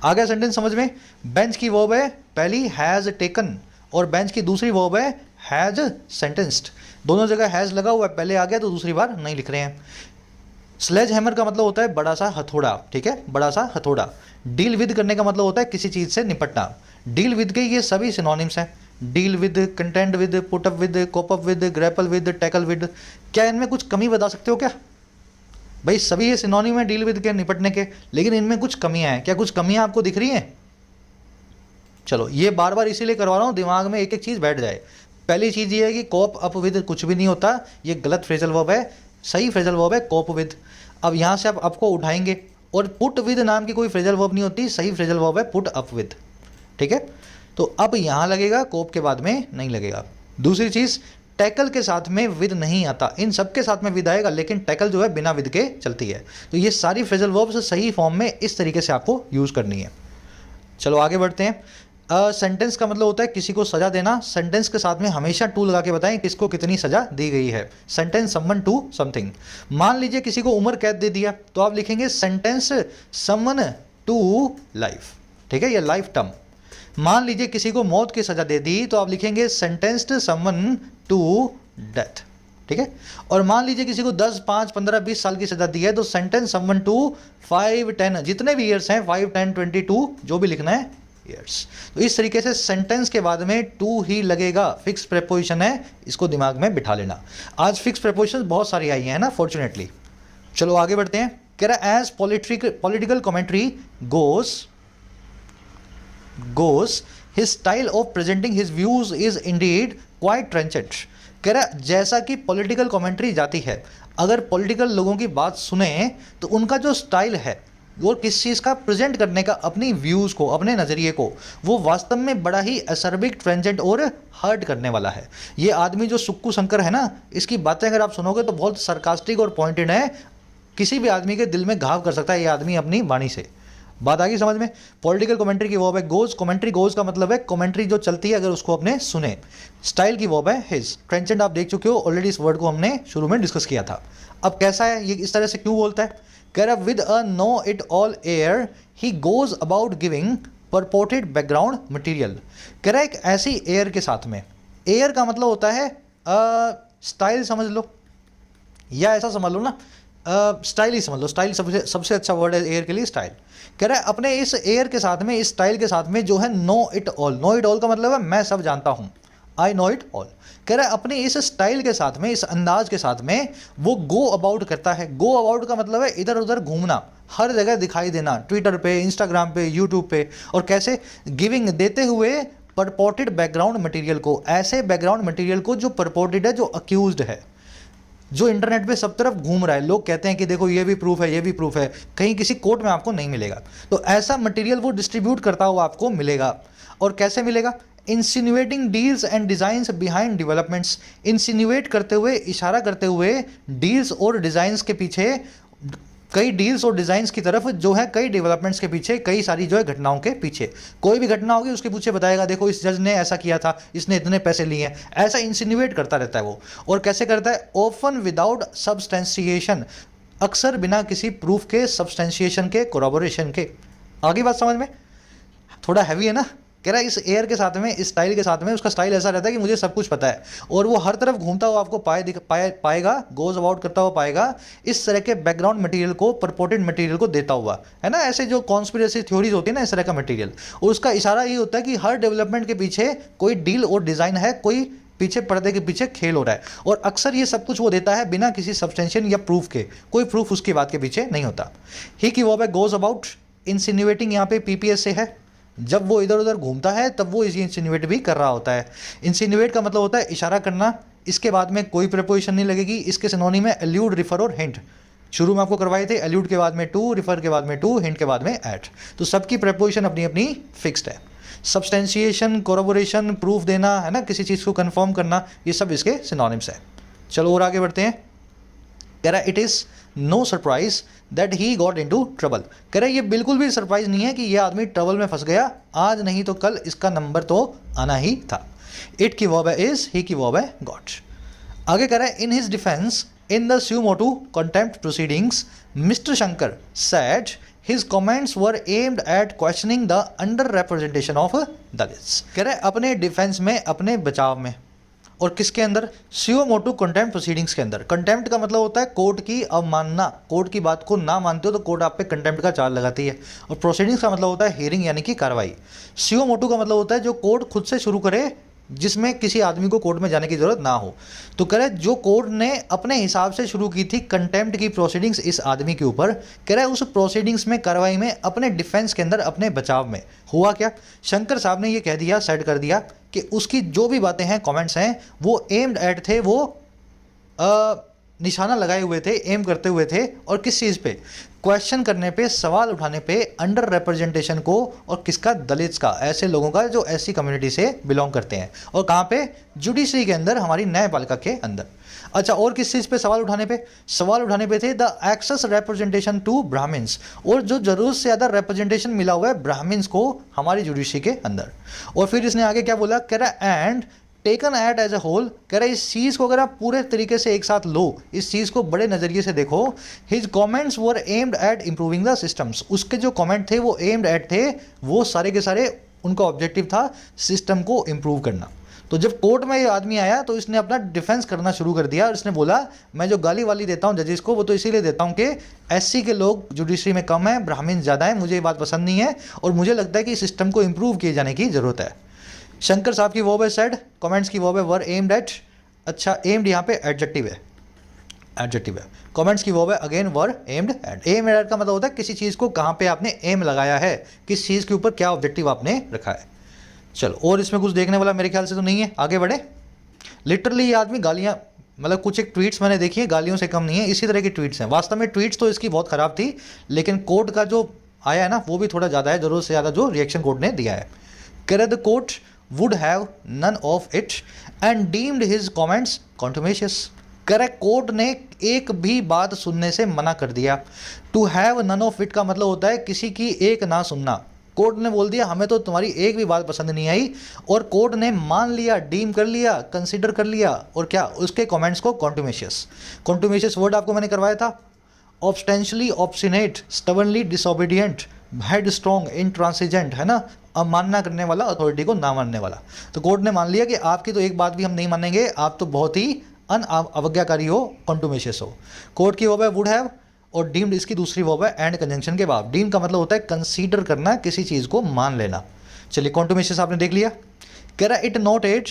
आ गया सेंटेंस समझ में? बेंच की वर्ब है पहली हैज़ टेकन, और बेंच की दूसरी वर्ब है हैज़ सेंटेंस्ड। दोनों जगह हैज़ लगा हुआ है, पहले आ गया तो दूसरी बार नहीं लिख रहे हैं। स्लेज हैमर का मतलब होता है बड़ा सा हथौड़ा, ठीक है, बड़ा सा हथौड़ा। डील विद करने का मतलब होता है किसी चीज़ से निपटना। डील विद के ये सभी सिनोनिम्स हैं, deal with, content with, put up with, cope up with, grapple with, tackle with. क्या इनमें कुछ कमी बता सकते हो क्या? भाई सभी ये सिनोनिम है डील विद के, निपटने के, लेकिन इनमें कुछ कमियां हैं। क्या कुछ कमियां आपको दिख रही हैं? चलो ये बार बार इसीलिए करवा रहा हूँ, दिमाग में एक एक चीज़ बैठ जाए। पहली चीज़ ये है कि कोप अप विद कुछ भी नहीं होता, ये गलत फ्रेजल वर्ब है, सही फ्रेजल वर्ब है कोप विद। अब यहाँ से आप आपको उठाएंगे, और पुट विद नाम की कोई फ्रेजल वर्ब नहीं होती, सही फ्रेजल वर्ब है पुट अप विद, ठीक है। तो अब यहाँ लगेगा, कोप के बाद में नहीं लगेगा। दूसरी चीज़, टैकल के साथ में विद नहीं आता, इन सब के साथ में विद आएगा, लेकिन टैकल जो है बिना विद के चलती है। तो ये सारी फ्रेजल वर्ब्स सही फॉर्म में इस तरीके से आपको यूज़ करनी है। चलो आगे बढ़ते हैं। सेंटेंस का मतलब होता है किसी को सजा देना। सेंटेंस के साथ में हमेशा टू लगा के बताएं किसको कितनी सजा दी गई है। Sentence someone to something. मान लीजिए किसी को उम्र कैद दे दिया, तो आप लिखेंगे सेंटेंस समवन टू लाइफ, ठीक है, या लाइफ टर्म। मान लीजिए किसी को मौत की सजा दे दी, तो आप लिखेंगे सेंटेंस्ड समवन टू डेथ, ठीक है। और मान लीजिए किसी को 10, 5, 15, 20 साल की सजा दी है, तो सेंटेंस समवन टू 5, 10, जितने भी ईयर्स हैं 5, 10, 22 जो भी लिखना है ईयर्स। तो इस तरीके से सेंटेंस के बाद में टू ही लगेगा, फिक्स प्रेपोजिशन है, इसको दिमाग में बिठा लेना। आज फिक्स प्रेपोजिशन बहुत सारी आई हैं ना, फॉर्चुनेटली। चलो आगे बढ़ते हैं। कह रहा है as political commentary goes his style of presenting his views is indeed quite trenchant। कह रहा है जैसा कि पॉलिटिकल कमेंट्री जाती है, अगर पॉलिटिकल लोगों की बात सुने तो उनका जो स्टाइल है और किस चीज़ का प्रेजेंट करने का, अपनी व्यूज़ को, अपने नज़रिए को, वो वास्तव में बड़ा ही असर्बिक, ट्रेंजेंट और हर्ट करने वाला है। ये आदमी जो सुक्कू शंकर है ना, इसकी बातें अगर आप सुनोगे तो बहुत सरकास्टिक और पॉइंटेड है, किसी भी आदमी के दिल में घाव कर सकता है ये आदमी अपनी वाणी से। बात आ गई समझ में? पॉलिटिकल कमेंट्री की वर्ब है गोज। कमेंट्री गोज का मतलब है कमेंट्री जो चलती है अगर उसको अपने सुने। स्टाइल की वर्ब है हिज। ट्रेंचेंट आप देख चुके हो ऑलरेडी, इस वर्ड को हमने शुरू में डिस्कस किया था। अब कैसा है ये, इस तरह से क्यों बोलता है? कह रहा with a know it all air he goes about giving purported background material. कह रहा है एक ऐसी एयर के साथ में, एयर का मतलब होता है स्टाइल समझ लो, या ऐसा समझ लो ना, स्टाइल ही समझ लो। स्टाइल सबसे अच्छा वर्ड है एयर के लिए, स्टाइल। कह रहा है अपने इस एयर के साथ में, इस स्टाइल के साथ में जो है know it all. Know it all का मतलब है मैं सब जानता हूँ, आई नो इट ऑल। कह रहा है अपने इस स्टाइल के साथ में, इस अंदाज के साथ में वो गो अबाउट करता है। गो अबाउट का मतलब है इधर उधर घूमना, हर जगह दिखाई देना, ट्विटर पे, इंस्टाग्राम पे, यूट्यूब पे। और कैसे? गिविंग, देते हुए परपोर्टेड बैकग्राउंड मटेरियल को, ऐसे बैकग्राउंड मटेरियल को जो परपोर्टेड है, जो अक्यूज्ड है, जो इंटरनेट पे सब तरफ घूम रहा है। लोग कहते हैं कि देखो ये भी प्रूफ है, ये भी प्रूफ है, कहीं किसी कोर्ट में आपको नहीं मिलेगा। तो ऐसा मटेरियल वो डिस्ट्रीब्यूट करता हुआ आपको मिलेगा। और कैसे मिलेगा? Insinuating deals and designs behind developments. Insinuate करते हुए, इशारा करते हुए, डील्स और डिज़ाइंस के पीछे कई डील्स और डिजाइन्स की तरफ जो है कई डेवलपमेंट्स के पीछे, कई सारी जो है घटनाओं के पीछे। कोई भी घटना होगी उसके पीछे बताएगा देखो इस जज ने ऐसा किया था, इसने इतने पैसे लिए हैं, ऐसा इंसिनुएट करता रहता है वो। और कैसे करता है? ऑफन विदाउट सब्सटेंशिएशन, अक्सर बिना किसी प्रूफ के, सब्सटेंशिएशन के, कोरोबोरेशन के। आगे बात समझ में? थोड़ा हैवी है ना? कह रहा है इस एयर के साथ में, इस स्टाइल के साथ में, उसका स्टाइल ऐसा रहता है कि मुझे सब कुछ पता है, और वो हर तरफ घूमता हुआ आपको पाएगा, गोज अबाउट करता हुआ पाएगा, इस तरह के बैकग्राउंड मटेरियल को, परपोर्टेड मटेरियल को देता हुआ, है ना, ऐसे जो कॉन्स्पिरेसी थ्योरीज होती है ना, इस तरह का मटेरियल। और उसका इशारा ये होता है कि हर डेवलपमेंट के पीछे कोई डील और डिज़ाइन है, कोई पीछे पर्दे के पीछे खेल हो रहा है। और अक्सर ये सब कुछ वो देता है बिना किसी सब्सटेंशियल या प्रूफ के, कोई प्रूफ उसकी बात के पीछे नहीं होता। ही की वो गोज अबाउट इंसिन्यूएटिंग, यहाँ पे पीपीएस से है, जब वो इधर उधर घूमता है तब वो इसे इंसिन्यूएट भी कर रहा होता है। इंसिन्यूएट का मतलब होता है इशारा करना, इसके बाद में कोई प्रीपोजिशन नहीं लगेगी, इसके सिनोनिम में एल्यूड, रिफर और हिंट। शुरू में आपको करवाए थे, एल्यूड के बाद में टू, रिफर के बाद में टू, हिंट के बाद में एट। तो सबकी प्रीपोजिशन अपनी अपनी फिक्स्ड है। सब्सटेंशिएशन, कोरोबोरेशन, प्रूफ देना, है ना, किसी चीज़ को कंफर्म करना, ये सब इसके सिनोनिम्स है। चलो और आगे बढ़ते हैं। कह रहा है it is no surprise that he got into trouble. कह रहा है ये बिल्कुल भी सरप्राइज नहीं है कि ये आदमी ट्रबल में फंस गया, आज नहीं तो कल इसका नंबर तो आना ही था। इट की वर्ब है इज, ही की वर्ब है गॉट। आगे कह रहा है in his defence in the Sumo Motu contempt proceedings mister Shankar said his comments were aimed eight questioning the under representation of Dalits. कह रहा है अपने डिफेंस में, अपने बचाव में, और किसके अंदर? सुमो मोटू कंटेम्प्ट प्रोसीडिंग्स के अंदर। कंटेम्प्ट का मतलब होता है कोर्ट की अवमानना, कोर्ट की बात को ना मानते हो तो कोर्ट आप पे कंटेम्प्ट का चार्ज लगाती है। और प्रोसीडिंग्स का मतलब होता है हियरिंग यानी कि कार्रवाई। सुमो मोटू का मतलब होता है जो कोर्ट खुद से शुरू करे, जिसमें किसी आदमी को कोर्ट में जाने की जरूरत ना हो। तो कह रहे जो कोर्ट ने अपने हिसाब से शुरू की थी कंटेम्प्ट की प्रोसीडिंग्स इस आदमी के ऊपर, कह रहे उस प्रोसीडिंग्स में, कार्रवाई में, अपने डिफेंस के अंदर, अपने बचाव में हुआ क्या? शंकर साहब ने ये कह दिया, सेट कर दिया कि उसकी जो भी बातें हैं, कमेंट्स हैं, वो एम्ड एट थे, वो निशाना लगाए हुए थे, एम करते हुए थे, और किस चीज़ पे? क्वेश्चन करने पे, सवाल उठाने पे अंडर रिप्रेजेंटेशन को, और किसका? दलित्स का, ऐसे लोगों का जो ऐसी कम्युनिटी से बिलोंग करते हैं। और कहाँ पे? जुडिशरी के अंदर, हमारी न्यायपालिका के अंदर। अच्छा, और किस चीज़ पे सवाल उठाने पे? सवाल उठाने पे थे the excess representation to Brahmins, और जो जरूरत से ज़्यादा रिप्रेजेंटेशन मिला हुआ है ब्राह्मण्स को हमारी जुडिशरी के अंदर। और फिर इसने आगे क्या बोला? कह रहा and taken at as a whole, कह रहा है इस चीज़ को अगर आप पूरे तरीके से एक साथ लो, इस चीज़ को बड़े नज़रिए से देखो, his comments were aimed eight improving the systems, उसके जो कमेंट थे वो एम्ड एट थे, वो सारे के सारे उनका ऑब्जेक्टिव था सिस्टम को इम्प्रूव करना। तो जब कोर्ट में ये आदमी आया तो इसने अपना डिफेंस करना शुरू कर दिया, और इसने बोला मैं जो गाली वाली देता हूँ जजेस को, वो तो इसीलिए देता हूँ कि एससी के लोग जुडिशरी में कम है, ब्राह्मण ज़्यादा है, मुझे ये बात पसंद नहीं है, और मुझे लगता है कि सिस्टम को इम्प्रूव किए जाने की ज़रूरत है। शंकर साहब की वर्ब है सेड, कमेंट्स की वर्ब है वर एम्ड एट। अच्छा, एम्ड यहाँ पे एडजेक्टिव है, एडजेक्टिव है। कमेंट्स की वर्ब है again were aimed at. Aim at का मतलब होता है किसी चीज़ को कहाँ पे आपने एम लगाया है, किस चीज़ के ऊपर क्या ऑब्जेक्टिव आपने रखा है। चलो, और इसमें कुछ देखने वाला मेरे ख्याल से तो नहीं है, आगे बढ़े। लिटरली ये आदमी गालियाँ, मतलब कुछ एक ट्वीट्स मैंने देखी है, गालियों से कम नहीं है, इसी तरह की ट्वीट्स हैं। वास्तव में ट्वीट्स तो इसकी बहुत ख़राब थी, लेकिन कोर्ट का जो आया है ना वो भी थोड़ा ज़्यादा है, ज़रूरत से ज़्यादा जो रिएक्शन कोर्ट ने दिया है। कह रहे the court would have none of it and deemed his comments contumacious। Correct, court ने एक भी बात सुनने से मना कर दिया। To have none of it का मतलब होता है किसी की एक ना सुनना। कोर्ट ने बोल दिया हमें तो तुम्हारी एक भी बात पसंद नहीं आई, और कोर्ट ने मान लिया, डीम कर लिया, कंसिडर कर लिया, और क्या? उसके कमेंट्स को कॉन्टुमेशियस। कॉन्टुमेशियस वर्ड आपको मैंने करवाया था, ऑब्स्टेंशली ऑब्स्टिनेट, स्टबनली डिसोबीडियंट, हेड स्ट्रॉन्ग, इंट्रांसिजेंट, है ना, अवमानना करने वाला, अथॉरिटी को ना मानने वाला। तो कोर्ट ने मान लिया कि आपकी तो एक बात भी हम नहीं मानेंगे, आप तो बहुत ही अवज्ञाकारी हो, कॉन्टुमेशियस हो। कोर्ट की वर्ब है वुड हैव, और डीम्ड इसकी दूसरी वर्ब है एंड कंजंक्शन के बाद। डीम का मतलब होता है कंसीडर करना, किसी चीज़ को मान लेना। चलिए, कॉन्टुमेशियस आपने देख लिया। कह रहा it noted at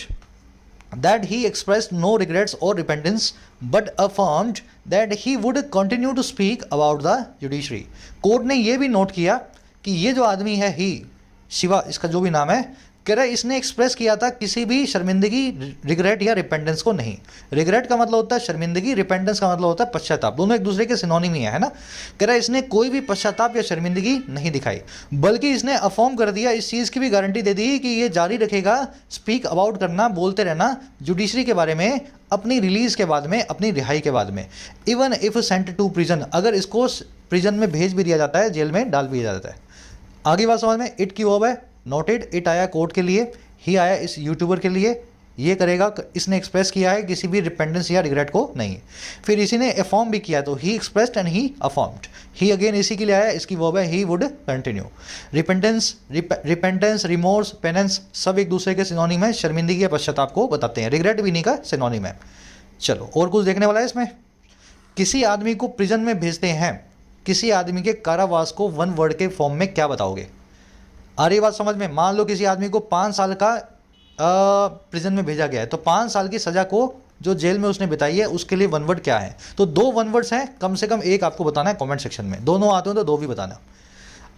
that he expressed no regrets or repentance but affirmed that he would continue to speak about the judiciary। Court ने ये भी नोट किया कि ये जो आदमी है ही शिवा, इसका जो भी नाम है, कह रहा है इसने एक्सप्रेस किया था किसी भी शर्मिंदगी, रिग्रेट या रिपेंडेंस को नहीं। रिग्रेट का मतलब होता है शर्मिंदगी, रिपेंडेंस का मतलब होता है पश्चाताप, दोनों एक दूसरे के सिनोनिम ही है ना। कह रहा है इसने कोई भी पश्चाताप या शर्मिंदगी नहीं दिखाई, बल्कि इसने अफर्म कर दिया, इस चीज़ की भी गारंटी दे दी कि ये जारी रखेगा स्पीक अबाउट करना, बोलते रहना जुडिशरी के बारे में अपनी रिलीज के बाद में, अपनी रिहाई के बाद में। Even if sent to prison, अगर इसको प्रिजन में भेज भी दिया जाता है, जेल में डाल भी दिया जाता है। आगे बात समझ में। इट की वर्ब है नोटेड, इट आया कोर्ट के लिए, ही आया इस यूट्यूबर के लिए। ये करेगा, इसने एक्सप्रेस किया है किसी भी रिपेंडेंस या रिग्रेट को नहीं। फिर इसी ने अफॉर्म भी किया, तो he expressed and he affirmed. He again इसी के लिए आया, इसकी वर्ब है he would continue. Repentance, remorse, penance सब एक दूसरे के सिनोनिम है, शर्मिंदगी या पश्चाताप को बताते हैं। रिग्रेट भी नहीं का सिनोनिम है। चलो और कुछ देखने वाला है इसमें। किसी आदमी को प्रिजन में भेजते हैं, किसी आदमी के कारावास को वन वर्ड के फॉर्म में क्या बताओगे? आ रही बात समझ में। मान लो किसी आदमी को 5 साल का प्रिजन में भेजा गया है, तो 5 साल की सज़ा को जो जेल में उसने बिताई है उसके लिए वन वर्ड क्या है? तो 2 वन वर्ड्स हैं, कम से कम एक आपको बताना है कमेंट सेक्शन में। दोनों आते हो तो 2 भी बताना।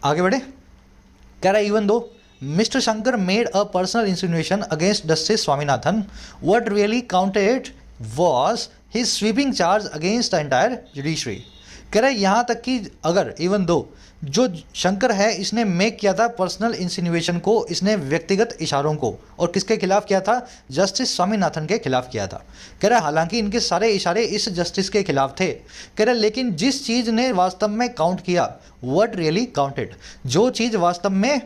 आगे बढ़े। कह रहा है even though mister Shankar made a personal insinuation against Justice Swaminathan, what really counted was his sweeping charge against the entire judiciary. कह रहा है यहाँ तक कि अगर इवन दो जो शंकर है इसने मेक किया था पर्सनल इंसिनुएशन को, इसने व्यक्तिगत इशारों को, और किसके खिलाफ किया था? जस्टिस स्वामीनाथन के खिलाफ किया था। कह रहा है हालांकि इनके सारे इशारे इस जस्टिस के खिलाफ थे। कह रहा है लेकिन जिस चीज़ ने वास्तव में काउंट किया, व्हाट रियली काउंटेड, जो चीज़ वास्तव में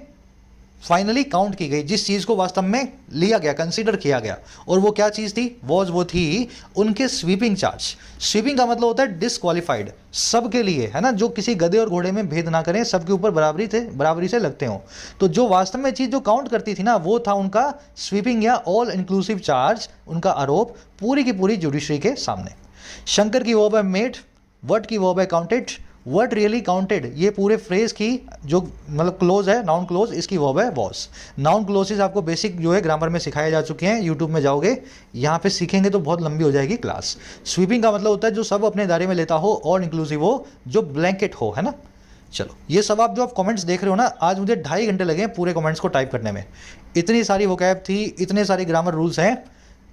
फाइनली काउंट की गई, जिस चीज़ को वास्तव में लिया गया, कंसीडर किया गया, और वो क्या चीज़ थी? वो थी उनके स्वीपिंग चार्ज। स्वीपिंग का मतलब होता है डिसक्वालीफाइड, सबके लिए है ना, जो किसी गधे और घोड़े में भेद ना करें, सबके ऊपर बराबरी से लगते हों। तो जो वास्तव में चीज़ जो काउंट करती थी ना, वो था उनका स्वीपिंग या ऑल इंक्लूसिव चार्ज, उनका आरोप पूरी की पूरी जुडिशरी के सामने। शंकर की वर्ब है मेड, वर्ड की वर्ब है काउंटेड, वर्ड रियली काउंटेड, ये पूरे फ्रेज की जो मतलब क्लोज है, नाउन क्लोज, इसकी वर्ब है वॉज। नाउन क्लोजेस आपको बेसिक जो है ग्रामर में सिखाए जा चुके हैं, यूट्यूब में जाओगे यहाँ पे सीखेंगे तो बहुत लंबी हो जाएगी क्लास। स्वीपिंग का मतलब होता है जो सब अपने दायरे में लेता हो, और इंक्लूसिव हो, जो ब्लैंकेट हो, है ना। चलो ये सब आप जो आप कमेंट्स देख रहे हो ना, आज मुझे 2.5 घंटे लगे पूरे कमेंट्स को टाइप करने में। इतनी सारी वोकैब थी, इतने सारे ग्रामर रूल्स हैं।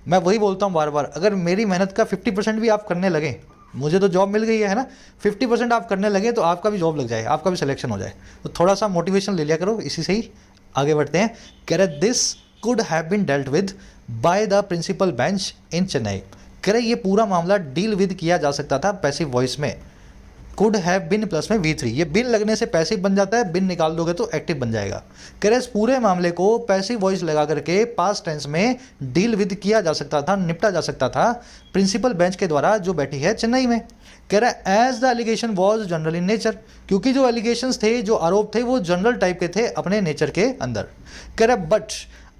मैं वही बोलता हूँ बार बार, अगर मेरी मेहनत का 50% भी आप करने लगे, मुझे तो जॉब मिल गई है ना, 50% आप करने लगे तो आपका भी जॉब लग जाए, आपका भी सिलेक्शन हो जाए। तो थोड़ा सा मोटिवेशन ले लिया करो, इसी से ही आगे बढ़ते हैं। कह रहे this could have been dealt with by the principal bench in Chennai. कह रहे ये पूरा मामला डील विद किया जा सकता था पैसिव वॉइस में। कुड हैव बिन प्लस में V3, ये बिन लगने से पैसिव बन जाता है, बिन निकाल दोगे तो एक्टिव बन जाएगा। कह रहे इस पूरे मामले को पैसिव वॉइस लगा करके पास्ट टेंस में डील विद किया जा सकता था, निपटा जा सकता था प्रिंसिपल बेंच के द्वारा जो बैठी है चेन्नई में। कह रहा है as the allegation was general in nature, क्योंकि जो एलिगेशंस थे, जो आरोप थे, वो जनरल टाइप के थे अपने नेचर के अंदर। कह रहा है but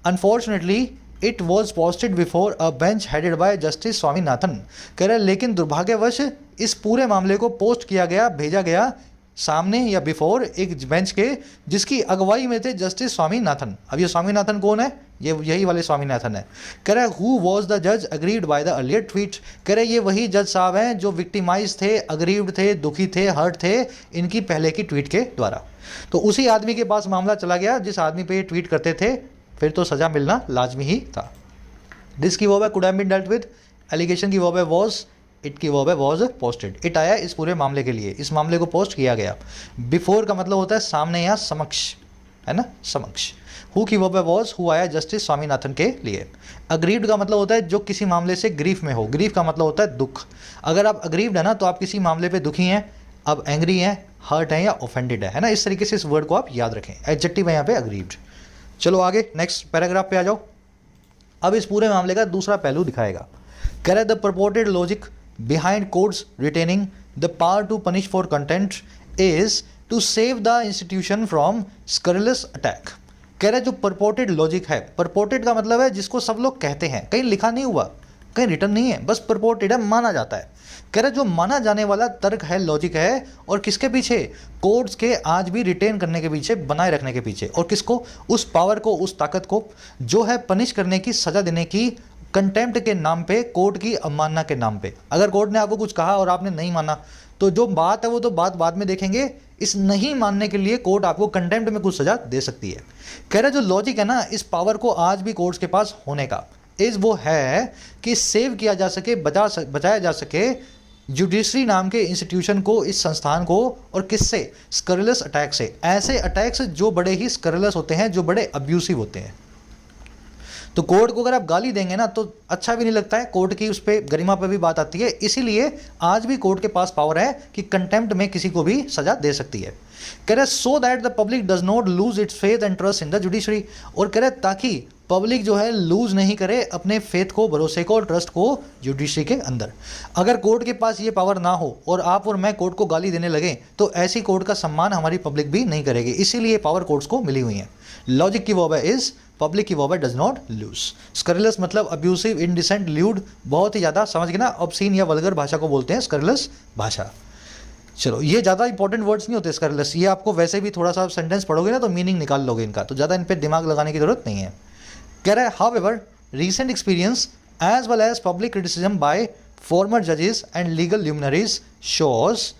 unfortunately it was posted before a bench headed by justice Swaminathan. कह रहे लेकिन दुर्भाग्यवश इस पूरे मामले को पोस्ट किया गया, भेजा गया सामने या बिफोर एक बेंच के, जिसकी अगुवाई में थे जस्टिस स्वामीनाथन। अब ये स्वामीनाथन कौन है? ये यही वाले स्वामीनाथन है। कह रहे हु वॉज द जज aggrieved by the earlier tweet. कह रहे ये वही जज साहब हैं जो विक्टिमाइज थे, अग्रीव्ड थे, दुखी थे, हर्ट थे इनकी पहले की ट्वीट के द्वारा। तो उसी आदमी के पास मामला चला गया जिस आदमी पे ये ट्वीट करते थे, फिर तो सज़ा मिलना लाजमी ही था। दिस की वर्ब है could have been dealt with, allegation की वर्ब है वॉज, इट की वर्ब है वॉज पोस्टेड। इट आया इस पूरे मामले के लिए, इस मामले को पोस्ट किया गया। बिफोर का मतलब होता है सामने या समक्ष, है ना, समक्ष। हु की वर्ब है वॉज, हु आया जस्टिस स्वामीनाथन के लिए। अग्रीव्ड का मतलब होता है जो किसी मामले से ग्रीफ में हो, ग्रीफ का मतलब होता है दुख। अगर आप अग्रीव्ड है ना तो आप किसी मामले पे दुखी हैं, आप एंग्री हैं, हर्ट हैं या ऑफेंडेड है ना। इस तरीके से इस वर्ड को आप याद रखें, एडजेक्टिव है यहाँ पे अग्रीव्ड। चलो आगे नेक्स्ट पैराग्राफ पे आ जाओ। अब इस पूरे मामले का दूसरा पहलू दिखाएगा। कह रहे the purported logic behind courts retaining the power to punish for contempt is to save the institution from scurrilous attack. कह रहे जो परपोर्टेड लॉजिक है, परपोर्टेड का मतलब है जिसको सब लोग कहते हैं, कहीं लिखा नहीं हुआ, कहीं रिटर्न नहीं है, बस परपोर्टेड है, माना जाता है। कह रहे जो माना जाने वाला तर्क है, लॉजिक है, और किसके पीछे? कोर्ट्स के आज भी रिटेन करने के पीछे, बनाए रखने के पीछे। और किसको? उस पावर को, उस ताकत को जो है पनिश करने की, सजा देने की, कंटेम्प्ट के नाम पे, कोर्ट की अवमानना के नाम पे। अगर कोर्ट ने आपको कुछ कहा और आपने नहीं माना तो जो बात है वो तो बात बाद में देखेंगे, इस नहीं मानने के लिए कोर्ट आपको कंटेम्प्ट में कुछ सजा दे सकती है। कह रहा जो लॉजिक है ना इस पावर को आज भी कोर्ट्स के पास होने का इस वो है कि सेव किया जा सके, बचाया जा सके जुडिशरी नाम के इंस्टीट्यूशन को, इस संस्थान को, और किससे? स्करलस अटैक से। ऐसे अटैक्स जो बड़े ही स्करलस होते हैं, जो बड़े अब्यूसिव होते हैं। तो कोर्ट को अगर आप गाली देंगे ना तो अच्छा भी नहीं लगता है, कोर्ट की उस पर गरिमा पर भी बात आती है। इसीलिए आज भी कोर्ट के पास पावर है कि कंटेम्प्ट में किसी को भी सजा दे सकती है। कह रहे so that the public does not lose its faith and trust in the judiciary, और कह रहे ताकि पब्लिक जो है लूज नहीं करे अपने फेथ को, भरोसे को और ट्रस्ट को जुडिशरी के अंदर। अगर कोर्ट के पास ये पावर ना हो और आप और मैं कोर्ट को गाली देने लगे तो ऐसी कोर्ट का सम्मान हमारी पब्लिक भी नहीं करेगी। इसीलिए पावर कोर्ट्स को मिली हुई है। लॉजिक की वर्ब है इज, पब्लिक की वर्ब है डज नॉट लूज। स्करलस मतलब अब्यूसिव, इंडिसेंट, ल्यूड, बहुत ही ज़्यादा, समझ गए ना, ऑब्सीन या वल्गर भाषा को बोलते हैं स्करलस भाषा। चलो ये ज़्यादा इंपॉर्टेंट वर्ड्स नहीं होते स्करलस, ये आपको वैसे भी थोड़ा सा सेंटेंस पढ़ोगे ना तो मीनिंग निकाल लोगे इनका, तो ज़्यादा इन पर दिमाग लगाने की जरूरत नहीं है। कह रहा है however recent experience as well as public criticism by former judges and legal luminaries shows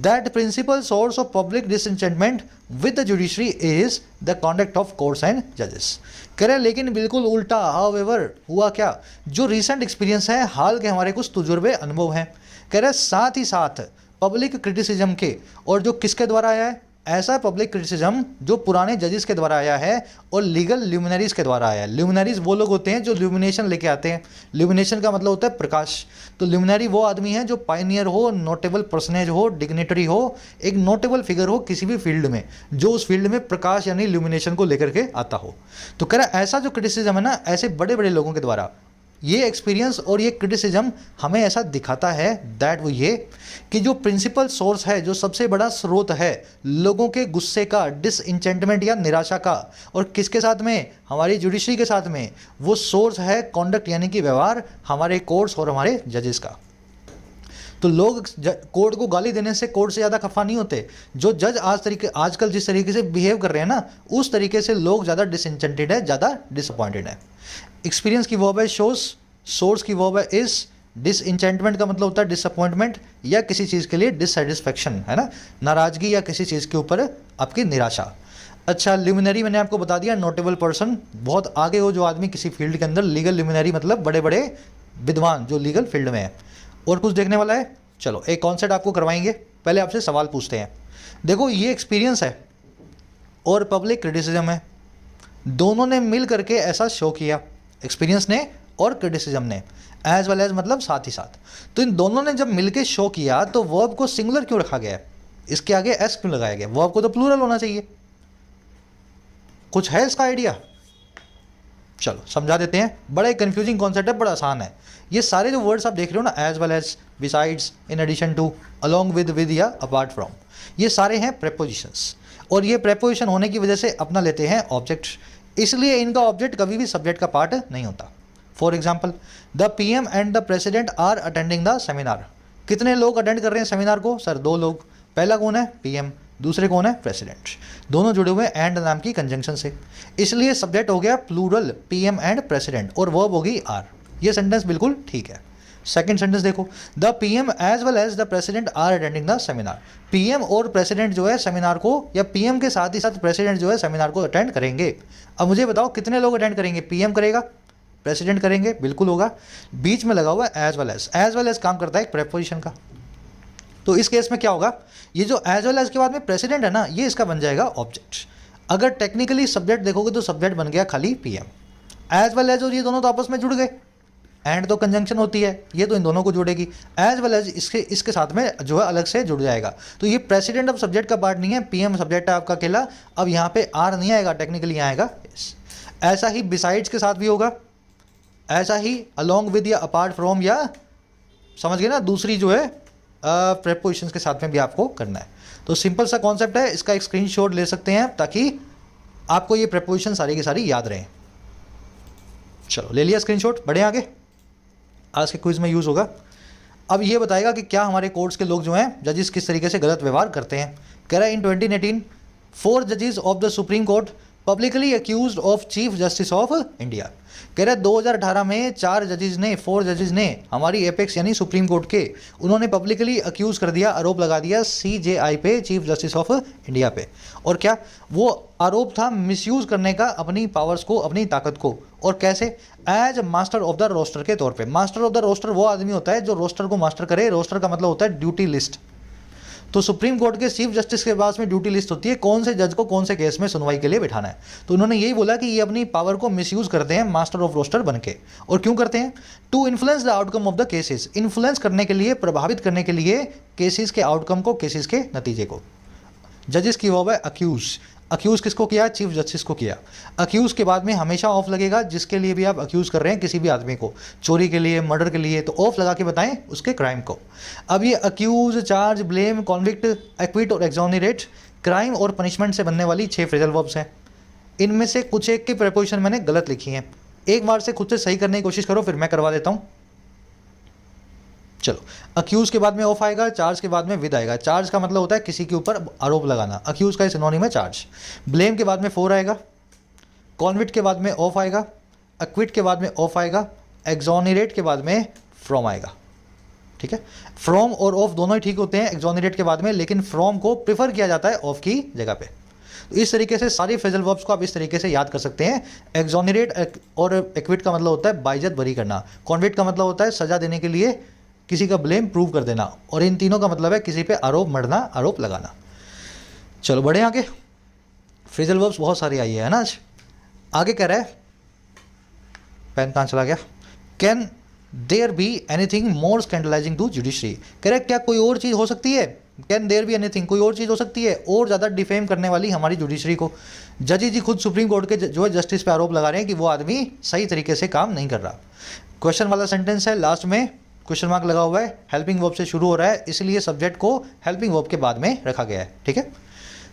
that principal source of public disenchantment with the judiciary is the conduct of courts and judges। कह रहे लेकिन बिल्कुल उल्टा, however हुआ क्या, जो recent experience है, हाल के हमारे कुछ तजुर्बे, अनुभव हैं, कह रहे साथ ही साथ पब्लिक क्रिटिसिज्म के, और जो किसके द्वारा आया है, ऐसा पब्लिक क्रिटिसिज्म जो पुराने जजेस के द्वारा आया है और लीगल ल्यूमिनरीज के द्वारा आया है। ल्यूमिनरीज वो लोग होते हैं जो ल्यूमिनेशन लेके आते हैं। ल्यूमिनेशन का मतलब होता है प्रकाश। तो ल्यूमिनरी वो आदमी है जो पायनियर हो, नोटेबल पर्सनेज हो, डिग्नेटरी हो, एक नोटेबल फिगर हो किसी भी फील्ड में, जो उस फील्ड में प्रकाश यानी ल्यूमिनेशन को लेकर के आता हो। तो कह रहा ऐसा जो क्रिटिसिज्म है ना, ऐसे बड़े बड़े लोगों के द्वारा ये एक्सपीरियंस और ये क्रिटिसिज्म हमें ऐसा दिखाता है दैट वो ये कि जो प्रिंसिपल सोर्स है, जो सबसे बड़ा स्रोत है लोगों के गुस्से का, डिसइंचेंटमेंट या निराशा का, और किसके साथ में, हमारी जुडिशरी के साथ में, वो सोर्स है कॉन्डक्ट यानी कि व्यवहार, हमारे कोर्ट्स और हमारे जजेस का। तो लोग कोर्ट को गाली देने से कोर्ट से ज़्यादा खफा नहीं होते। जो जज आजकल जिस तरीके से बिहेव कर रहे हैं ना, उस तरीके से लोग ज़्यादा डिसइंचेंटेड है, ज़्यादा डिसअपॉइंटेड है। एक्सपीरियंस की वर्ब है शोज, सोर्स की वर्ब है इज, डिसइंचेंटमेंट का मतलब होता है डिसअपॉइंटमेंट या किसी चीज़ के लिए डिससेटिस्फैक्शन, है ना, नाराज़गी या किसी चीज़ के ऊपर आपकी निराशा। अच्छा, ल्यूमिनरी मैंने आपको बता दिया, नोटेबल पर्सन, बहुत आगे हो जो आदमी किसी फील्ड के अंदर। लीगल ल्यूमिनरी मतलब बड़े बड़े विद्वान जो लीगल फील्ड में है। और कुछ देखने वाला है, चलो एक कॉन्सेप्ट आपको करवाएंगे। पहले आपसे सवाल पूछते हैं। देखो ये एक्सपीरियंस है और पब्लिक क्रिटिसिज्म है, दोनों ने मिल करके ऐसा शो किया, एक्सपीरियंस ने और क्रिटिसिज्म ने, एज वेल एज मतलब साथ ही साथ। तो इन दोनों ने जब मिलके शो किया तो वर्ब को सिंगुलर क्यों रखा गया है, इसके आगे एस क्यों लगाया गया? वर्ब को तो प्लूरल होना चाहिए। कुछ है इसका आइडिया? चलो समझा देते हैं। बड़ा एक कंफ्यूजिंग कॉन्सेप्ट है, बड़ा आसान है। ये सारे जो वर्ड्स आप देख रहे हो ना, as well as, besides, in addition to, along with या अपार्ट फ्रॉम, ये सारे हैं प्रेपोजिशंस, और ये प्रेपोजिशन होने की वजह से अपना लेते हैं ऑब्जेक्ट, इसलिए इनका ऑब्जेक्ट कभी भी सब्जेक्ट का पार्ट नहीं होता। For example, the PM and the president are attending the seminar. कितने लोग अटेंड कर रहे हैं सेमिनार को? सर 2 लोग। पहला कौन है? पीएम, दूसरे कौन है? प्रेसिडेंट। दोनों जुड़े हुए एंड नाम की कंजंक्शन से, इसलिए सब्जेक्ट हो गया प्लूरल पीएम एंड प्रेसिडेंट, और वर्ब होगी आर। ये सेंटेंस बिल्कुल ठीक है। सेकंड सेंटेंस देखो, the PM as well as the president are attending the seminar. PM और प्रेसिडेंट जो है सेमिनार को, या पीएम के साथ ही साथ प्रेसिडेंट जो है सेमिनार को अटेंड करेंगे। अब मुझे बताओ कितने लोग अटेंड करेंगे? पीएम करेगा, प्रेसिडेंट करेंगे, बिल्कुल होगा। बीच में लगा हुआ है as well as. As well as काम करता है एक प्रेपोजिशन का। तो इस केस में क्या होगा, ये जो एज वेल एज के बाद में प्रेसिडेंट है ना, ये इसका बन जाएगा ऑब्जेक्ट। अगर टेक्निकली सब्जेक्ट देखोगे तो सब्जेक्ट बन गया खाली पीएम। एज वेल एज और ये दोनों तो आपस में जुड़ गए, एंड तो कंजंक्शन होती है, ये तो इन दोनों को जोड़ेगी। एज वेल एज इसके साथ में जो है अलग से जुड़ जाएगा। तो ये प्रेसिडेंट अब सब्जेक्ट का पार्ट नहीं है, पीएम सब्जेक्ट है आपका अकेला। अब यहाँ पे आर नहीं आएगा, टेक्निकली यहाँ आएगा यस। ऐसा ही बिसाइड्स के साथ भी होगा, ऐसा ही अलोंग विद या अपार्ट फ्रॉम, या समझ गए ना, दूसरी जो है प्रेपोजिशंस के साथ में भी आपको करना है। तो सिंपल सा कॉन्सेप्ट है, इसका एक स्क्रीनशॉट ले सकते हैं ताकि आपको ये प्रेपोजिशन सारी की सारी याद रहें। चलो ले लिया स्क्रीनशॉट, बढ़े आगे, आज के क्विज में यूज़ होगा। अब ये बताएगा कि क्या हमारे कोर्ट्स के लोग जो हैं, जजेस, किस तरीके से गलत व्यवहार करते हैं। कह रहा है इन 2018 4 जजेस of the supreme court publicly accused of chief justice of India. कह रहे 2018 में 4 जजेस ने हमारी एपेक्स यानी सुप्रीम कोर्ट के, उन्होंने पब्लिकली अक्यूज कर दिया, आरोप लगा दिया CJI पे, चीफ जस्टिस ऑफ इंडिया पे। और क्या वो आरोप था? मिसयूज करने का अपनी पावर्स को, अपनी ताकत को। और कैसे? As master of the roster के तौर पे। मास्टर ऑफ द रोस्टर वो आदमी होता है जो रोस्टर को मास्टर करे। रोस्टर का मतलब होता है ड्यूटी लिस्ट। तो सुप्रीम कोर्ट के चीफ जस्टिस के पास में ड्यूटी लिस्ट होती है, कौन से जज को कौन से केस में सुनवाई के लिए बिठाना है। तो उन्होंने यही बोला कि ये अपनी पावर को मिसयूज करते हैं मास्टर ऑफ रोस्टर बन के। और क्यों करते हैं? To influence the outcome of the cases. Influence करने के लिए, प्रभावित करने के लिए केसेस के आउटकम को, केसेस के नतीजे को। जजेस की वो है अक्यूज। अक्यूज किसको किया? चीफ जस्टिस को किया। अक्यूज के बाद में हमेशा ऑफ लगेगा, जिसके लिए भी आप अक्यूज कर रहे हैं किसी भी आदमी को, चोरी के लिए, मर्डर के लिए, तो ऑफ लगा के बताएं उसके क्राइम को। अब ये accuse, charge, blame, convict, acquit और एक्सोनरेट क्राइम और पनिशमेंट से बनने वाली 6 फ्रेजल वर्ब्स हैं। इनमें से कुछ एक की प्रीपोजिशन मैंने गलत लिखी हैं। एक बार से खुद से सही करने की कोशिश करो, फिर मैं करवा देता हूँ। चलो, अक्यूज के बाद में ऑफ आएगा, चार्ज के बाद में विद आएगा। चार्ज का मतलब होता है किसी के ऊपर आरोप लगाना, अक्यूज का सिनोनिम है चार्ज। ब्लेम के बाद में 4 आएगा, कॉन्विक्ट के बाद में ऑफ आएगा, एक्विट के बाद में ऑफ आएगा, एक्सोनरेट के बाद में फ्रॉम आएगा। ठीक है, फ्रॉम और ऑफ दोनों ही ठीक होते हैं एक्सोनरेट के बाद में, लेकिन फ्रॉम को प्रेफर किया जाता है ऑफ की जगह पे। तो इस तरीके से सारी फ्रेजल वर्ब्स को आप इस तरीके से याद कर सकते हैं। एक्सोनरेट और एक्विट का मतलब होता है बाइज्जत बरी करना, कॉन्विक्ट का मतलब होता है सजा देने के लिए किसी का ब्लेम प्रूव कर देना, और इन तीनों का मतलब है किसी पे आरोप मढ़ना, आरोप लगाना। चलो बढ़े आगे। फ्रेजल वर्ब्स बहुत सारी आई है ना आज। आगे कह रहा है, पेन कहाँ चला गया? Can there be anything more scandalising to judiciary. कह रहा है क्या कोई और चीज़ हो सकती है? कैन देयर बी एनीथिंग, कोई और चीज़ हो सकती है और ज़्यादा डिफेम करने वाली हमारी जुडिशरी को। जजी जी खुद सुप्रीम कोर्ट के जो है जस्टिस पे आरोप लगा रहे हैं कि वो आदमी सही तरीके से काम नहीं कर रहा। क्वेश्चन वाला सेंटेंस है, लास्ट में क्वेश्चन मार्क लगा हुआ है, हेल्पिंग वर्ब से शुरू हो रहा है, इसलिए सब्जेक्ट को हेल्पिंग वर्ब के बाद में रखा गया है। ठीक है,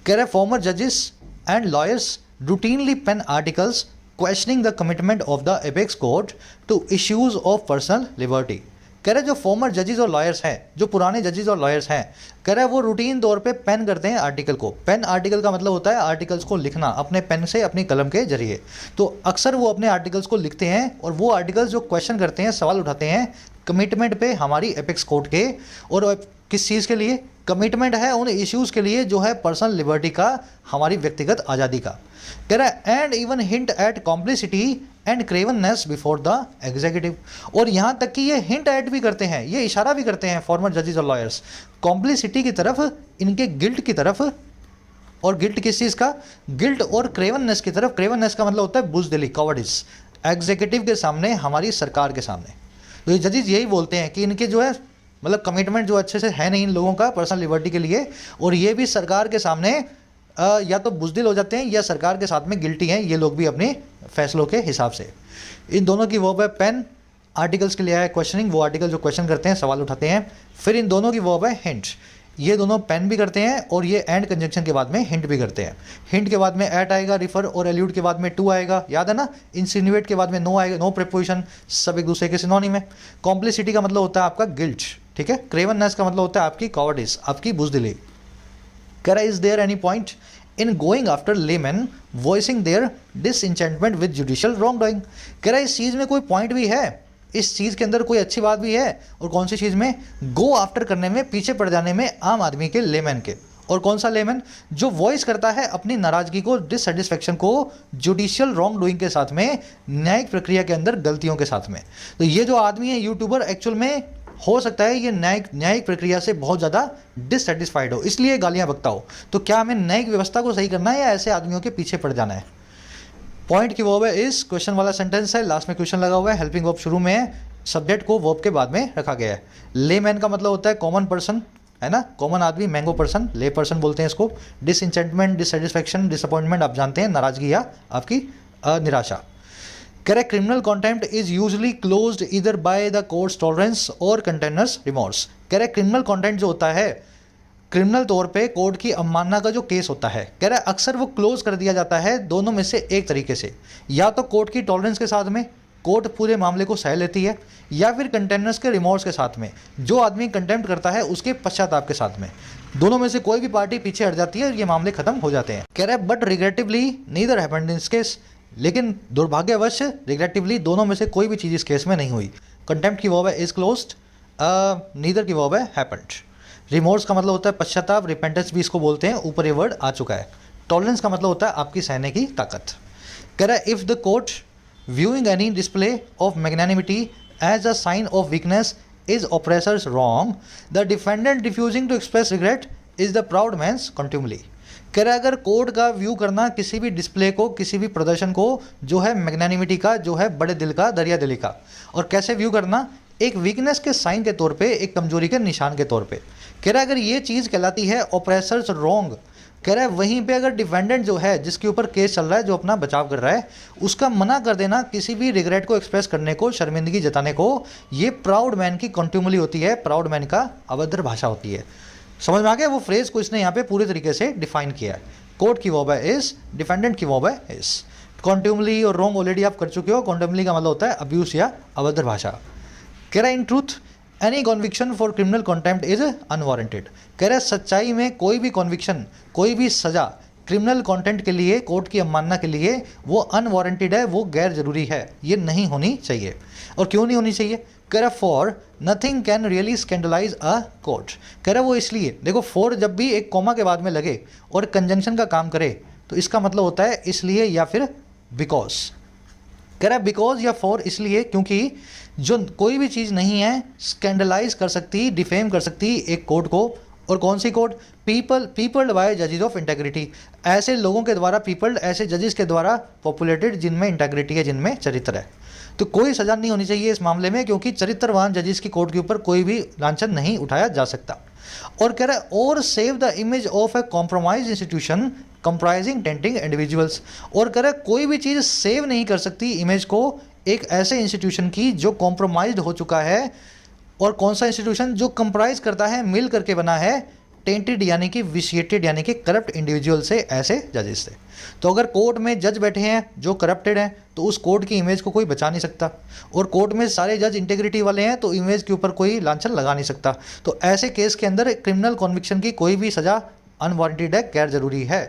कह रहे फॉर्मर जजेस and lawyers routinely pen articles questioning the commitment of the apex court to issues of personal liberty. कह रहे जो फॉर्मर जजेस और लॉयर्स हैं, जो पुराने जजेस और लॉयर्स हैं, कह रहे वो रूटीन तौर पे पेन करते हैं आर्टिकल को। पेन आर्टिकल का मतलब होता है आर्टिकल्स को लिखना अपने पेन से, अपनी कलम के जरिए। तो अक्सर वो अपने आर्टिकल्स को लिखते हैं, और वो आर्टिकल्स जो क्वेश्चन करते हैं, सवाल उठाते हैं कमिटमेंट पे हमारी एपेक्स कोर्ट के। और किस चीज़ के लिए कमिटमेंट है? उन इश्यूज़ के लिए जो है पर्सनल लिबर्टी का, हमारी व्यक्तिगत आज़ादी का। कह रहा है and even hint at complicity and cravenness before the executive. और यहाँ तक कि ये हिंट एट भी करते हैं, ये इशारा भी करते हैं फॉर्मर जजेस और लॉयर्स कॉम्प्लिसिटी की तरफ, इनके गिल्ट की तरफ। और गिल्ट किस चीज़ का? गिल्ट और क्रेवननेस की तरफ। क्रेवननेस का मतलब होता है बुज़दिली, कॉवर्डिस, एग्जीक्यूटिव के सामने, हमारी सरकार के सामने। तो ये जजेस यही बोलते हैं कि इनके जो है मतलब कमिटमेंट जो अच्छे से है नहीं इन लोगों का पर्सनल लिबर्टी के लिए, और ये भी सरकार के सामने या तो बुज़दिल हो जाते हैं या सरकार के साथ में गिल्टी हैं ये लोग भी अपने फैसलों के हिसाब से। इन दोनों की वर्ब है पेन, आर्टिकल्स के लिए है क्वेश्चनिंग, वो आर्टिकल जो क्वेश्चन करते हैं, सवाल उठाते हैं। फिर इन दोनों की वर्ब है हिंट, ये दोनों पेन भी करते हैं और ये एंड कंजंक्शन के बाद में हिंट भी करते हैं। हिंट के बाद में एट आएगा, रिफर और एल्यूड के बाद में टू आएगा, याद है ना। इंसिनुएट के बाद में नो आएगा, नो प्रीपोजिशन, सब एक दूसरे के सिनोनिम है। कॉम्प्लिसिटी का मतलब होता है आपका गिल्ट, ठीक है। क्रेवननेस का मतलब होता है आपकी कॉवर्डिस, आपकी बुज़दिली। कह रहा है is there any point in going after layman voicing their disenchantment with judicial wrongdoing. कह रहा है इस चीज़ में कोई पॉइंट भी है, इस चीज़ के अंदर कोई अच्छी बात भी है। और कौन सी चीज़ में? गो आफ्टर करने में, पीछे पड़ जाने में आम आदमी के, लेमैन के। और कौन सा लेमैन? जो वॉइस करता है अपनी नाराज़गी को, डिससेटिस्फेक्शन को जुडिशियल रॉन्ग डूइंग के साथ में, न्यायिक प्रक्रिया के अंदर गलतियों के साथ में। तो ये जो आदमी है यूट्यूबर, एक्चुअल में हो सकता है ये न्यायिक प्रक्रिया से बहुत ज़्यादा डिससेटिस्फाइड हो, इसलिए गालियाँ बकता हो। तो क्या हमें न्यायिक व्यवस्था को सही करना है या ऐसे आदमियों के पीछे पड़ जाना है? पॉइंट की वर्ब है इस, क्वेश्चन वाला सेंटेंस है, लास्ट में क्वेश्चन लगा हुआ है, हेल्पिंग वर्ब शुरू में है, सब्जेक्ट को वर्ब के बाद में रखा गया है। लेमैन का मतलब होता है कॉमन पर्सन, है ना, कॉमन आदमी, मैंगो पर्सन, ले पर्सन बोलते हैं इसको। डिसइंचेंटमेंट, डिससेटिस्फेक्शन, डिसअपॉइंटमेंट आप जानते हैं, नाराजगी या आपकी निराशा। Correct criminal contempt is usually closed इधर बाय द कोर्ट्स टॉलरेंस और containers remorse. Correct criminal contempt जो होता है, क्रिमिनल तौर पे कोर्ट की अवमानना का जो केस होता है, कह रहा है अक्सर वो क्लोज कर दिया जाता है दोनों में से एक तरीके से, या तो कोर्ट की टॉलरेंस के साथ में, कोर्ट पूरे मामले को सह लेती है, या फिर कंटेनर्स के रिमोर्स के साथ में, जो आदमी कंटेम्प्ट करता है उसके पश्चाताप के साथ में। दोनों में से कोई भी पार्टी पीछे हट जाती है, ये मामले खत्म हो जाते हैं। कह रहा है but regrettably neither happened in this case, लेकिन दुर्भाग्यवश रिग्रेटिवली दोनों में से कोई भी चीज़ इस केस में नहीं हुई। कंटेम्प्ट की वर्ब है इज क्लोज्ड, नीदर की वर्ब है हैपेंड। रिमोर्स का मतलब होता है पश्चाताप, रिपेंटेंस भी इसको बोलते हैं, ऊपर ये वर्ड आ चुका है। टॉलरेंस का मतलब होता है आपकी सहने की ताकत। कह रहा है if the court viewing any display of magnanimity as a sign of weakness is oppressor's wrong, the defendant refusing to express regret is the proud man's contumely। कह रहा है अगर कोर्ट का व्यू करना किसी भी डिस्प्ले को, किसी भी प्रदर्शन को जो है मैग्नानिमिटी का, जो है बड़े दिल का, दरिया दिली का, और कैसे व्यू करना, एक वीकनेस के साइन के तौर पे, एक कमजोरी के निशान के तौर पे। कह रहा है अगर ये चीज़ कहलाती है ऑपरेसर्स रॉन्ग, कह रहा है वहीं पे अगर डिफेंडेंट जो है, जिसके ऊपर केस चल रहा है, जो अपना बचाव कर रहा है, उसका मना कर देना किसी भी रिग्रेट को एक्सप्रेस करने को, शर्मिंदगी जताने को, ये प्राउड मैन की कंट्यूमली होती है, प्राउड मैन का अभद्र भाषा होती है। समझ में आ गया? वो फ्रेज को इसने यहाँ पे पूरे तरीके से डिफाइन किया है। कोर्ट की वर्ब है इज, डिफेंडेंट की वर्ब है इज। कंट्यूमली और रॉन्ग ऑलरेडी आप कर चुके हो। कंट्यूमली का मतलब होता है अब्यूज या अभद्र भाषा। कह रहा है in truth any conviction for criminal contempt is unwarranted. कह रहा है सच्चाई में कोई भी कॉन्विक्शन, कोई भी सज़ा क्रिमिनल कंटेंट के लिए, कोर्ट की अवमानना के लिए, वो अनवारंटेड है, वो गैर जरूरी है, ये नहीं होनी चाहिए। और क्यों नहीं होनी चाहिए? कह रहा for nothing can really scandalize a court. कह रहा वो इसलिए, देखो फॉर जब भी एक कॉमा के बाद में लगे और कंजंक्शन का काम करे तो इसका मतलब होता है इसलिए या फिर बिकॉज। कह रहा है बिकॉज या फॉर इसलिए क्योंकि जो कोई भी चीज़ नहीं है स्कैंडलाइज कर सकती, डिफेम कर सकती एक कोर्ट को। और कौन सी कोर्ट? पीपल्ड बाय जजेस ऑफ इंटेग्रिटी। ऐसे लोगों के द्वारा, पीपल्ड ऐसे जजेस के द्वारा पॉपुलेटेड जिनमें इंटेग्रिटी है, जिनमें चरित्र है। तो कोई सज़ा नहीं होनी चाहिए इस मामले में, क्योंकि चरित्रवान जजेस की कोर्ट के ऊपर कोई भी लांछन नहीं उठाया जा सकता। और कह रहा है और save the image of a compromise institution comprising tainting individuals. और कह रहा है कोई भी चीज़ सेव नहीं कर सकती इमेज को एक ऐसे इंस्टीट्यूशन की जो कॉम्प्रोमाइज्ड हो चुका है। और कौन सा इंस्टीट्यूशन? जो कंप्राइज करता है, मिल करके बना है टेंटेड यानी कि विशिएटेड यानी कि करप्ट इंडिविजुअल से, ऐसे जजेस से। तो अगर कोर्ट में जज बैठे हैं जो करप्टेड हैं तो उस कोर्ट की इमेज को कोई बचा नहीं सकता। और कोर्ट में सारे जज इंटेग्रिटी वाले हैं तो इमेज के ऊपर कोई लांछन लगा नहीं सकता। तो ऐसे केस के अंदर क्रिमिनल कॉन्विक्शन की कोई भी सज़ा अनवारंटेड है, गैर जरूरी है।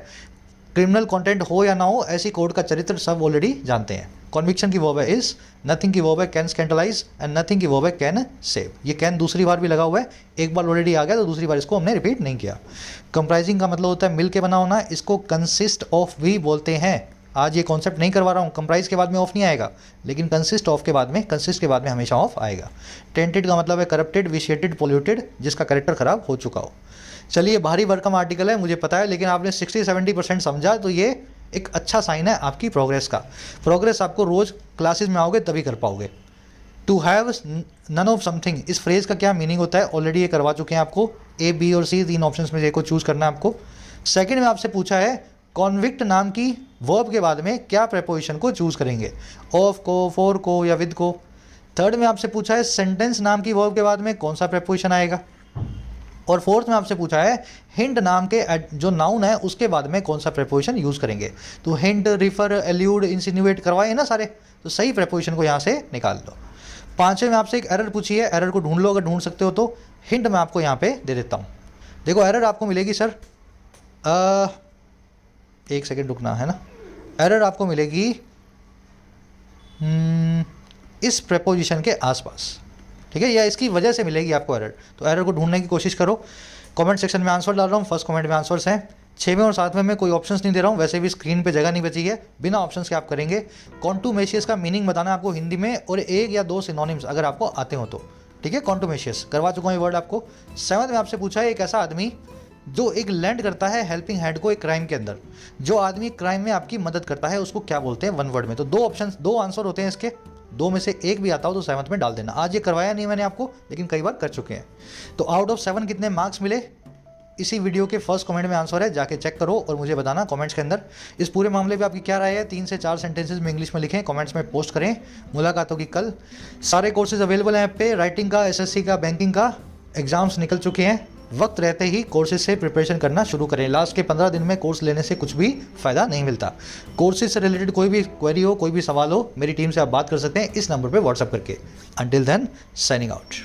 क्रिमिनल कंटेंट हो या ना हो, ऐसी कोर्ट का चरित्र सब ऑलरेडी जानते हैं। कॉन्विक्शन की वर्ब है इज, नथिंग की वर्ब है कैन स्कैंडलाइज एंड नथिंग की वर्ब है कैन सेव। ये कैन दूसरी बार भी लगा हुआ है, एक बार ऑलरेडी आ गया तो दूसरी बार इसको हमने रिपीट नहीं किया। कंप्राइजिंग का मतलब होता है मिल के बना होना, इसको कंसिस्ट ऑफ भी बोलते हैं। आज ये कॉन्सेप्ट नहीं करवा रहा हूँ, कंप्राइज के बाद में ऑफ नहीं आएगा, लेकिन कंसिस्ट ऑफ के बाद में, कंसिस्ट के बाद में हमेशा ऑफ आएगा। टेंटेड का मतलब है करप्टेड, विशिएटेड, पोल्यूटेड, जिसका कैरेक्टर खराब हो चुका हो। चलिए भारी भरकम आर्टिकल है मुझे पता है, लेकिन आपने 60-70% समझा तो ये एक अच्छा साइन है आपकी प्रोग्रेस का। प्रोग्रेस आपको रोज़ क्लासेस में आओगे तभी कर पाओगे। To have none of something, इस फ्रेज का क्या मीनिंग होता है ऑलरेडी ये करवा चुके हैं आपको। ए, बी और सी, तीन ऑप्शंस में से को चूज़ करना है आपको। सेकंड में आपसे पूछा है कॉन्विक्ट नाम की वर्ब के बाद में क्या प्रेपोजिशन को चूज़ करेंगे, ऑफ को, फॉर को या विद को। थर्ड में आपसे पूछा है सेंटेंस नाम की वर्ब के बाद में कौन सा प्रेपोजिशन आएगा। और फोर्थ में आपसे पूछा है हिंट नाम के जो नाउन है उसके बाद में कौन सा प्रेपोजिशन यूज़ करेंगे। तो हिंट, रिफर, एल्यूड, इंसिनुएट करवाए ना सारे, तो सही प्रेपोजिशन को यहाँ से निकाल लो। पांचवें में आपसे एक एरर पूछी है, एरर को ढूंढ लो, अगर ढूंढ सकते हो तो। हिंट मैं आपको यहाँ पे दे देता हूँ। देखो एरर आपको मिलेगी सर, एक सेकेंड रुकना है ना। एरर आपको मिलेगी इस प्रेपोजिशन के आसपास, ठीक है, या इसकी वजह से मिलेगी आपको एरर। तो एरर को ढूंढने की कोशिश करो। कमेंट सेक्शन में आंसर डाल रहा हूँ, फर्स्ट कमेंट में आंसर्स हैं। 6वें और 7वें में कोई ऑप्शंस नहीं दे रहा हूँ, वैसे भी स्क्रीन पे जगह नहीं बची है। बिना ऑप्शंस के आप करेंगे। कॉन्टूमेशियस का मीनिंग बताना आपको हिंदी में, और एक या दो सिनोनिम्स अगर आपको आते हो तो, ठीक है। कॉन्टूमेशियस करवा चुका हूँ ये वर्ड आपको। 7वें में आपसे पूछा है एक ऐसा आदमी जो एक लैंड करता है हेल्पिंग हैंड को एक क्राइम के अंदर, जो आदमी क्राइम में आपकी मदद करता है उसको क्या बोलते हैं वन वर्ड में। तो दो ऑप्शन, दो आंसर होते हैं इसके, दो में से एक भी आता हो तो 7th में डाल देना। आज ये करवाया नहीं मैंने आपको, लेकिन कई बार कर चुके हैं। तो आउट ऑफ 7 कितने मार्क्स मिले, इसी वीडियो के फर्स्ट कमेंट में आंसर है, जाके चेक करो और मुझे बताना कमेंट्स के अंदर। इस पूरे मामले पे आपकी क्या राय है, 3 से 4 सेंटेंसेस में इंग्लिश में लिखें, कमेंट्स में पोस्ट करें। मुलाकात होगी कल। सारे कोर्सेज अवेलेबल हैं ऐप पे, राइटिंग का, एसएससी का, बैंकिंग का। एग्जाम्स निकल चुके हैं, वक्त रहते ही कोर्सेज से प्रिपरेशन करना शुरू करें। लास्ट के 15 दिन में कोर्स लेने से कुछ भी फ़ायदा नहीं मिलता। कोर्सेज से रिलेटेड कोई भी क्वेरी हो, कोई भी सवाल हो, मेरी टीम से आप बात कर सकते हैं इस नंबर पे व्हाट्सएप करके। Until then, signing out.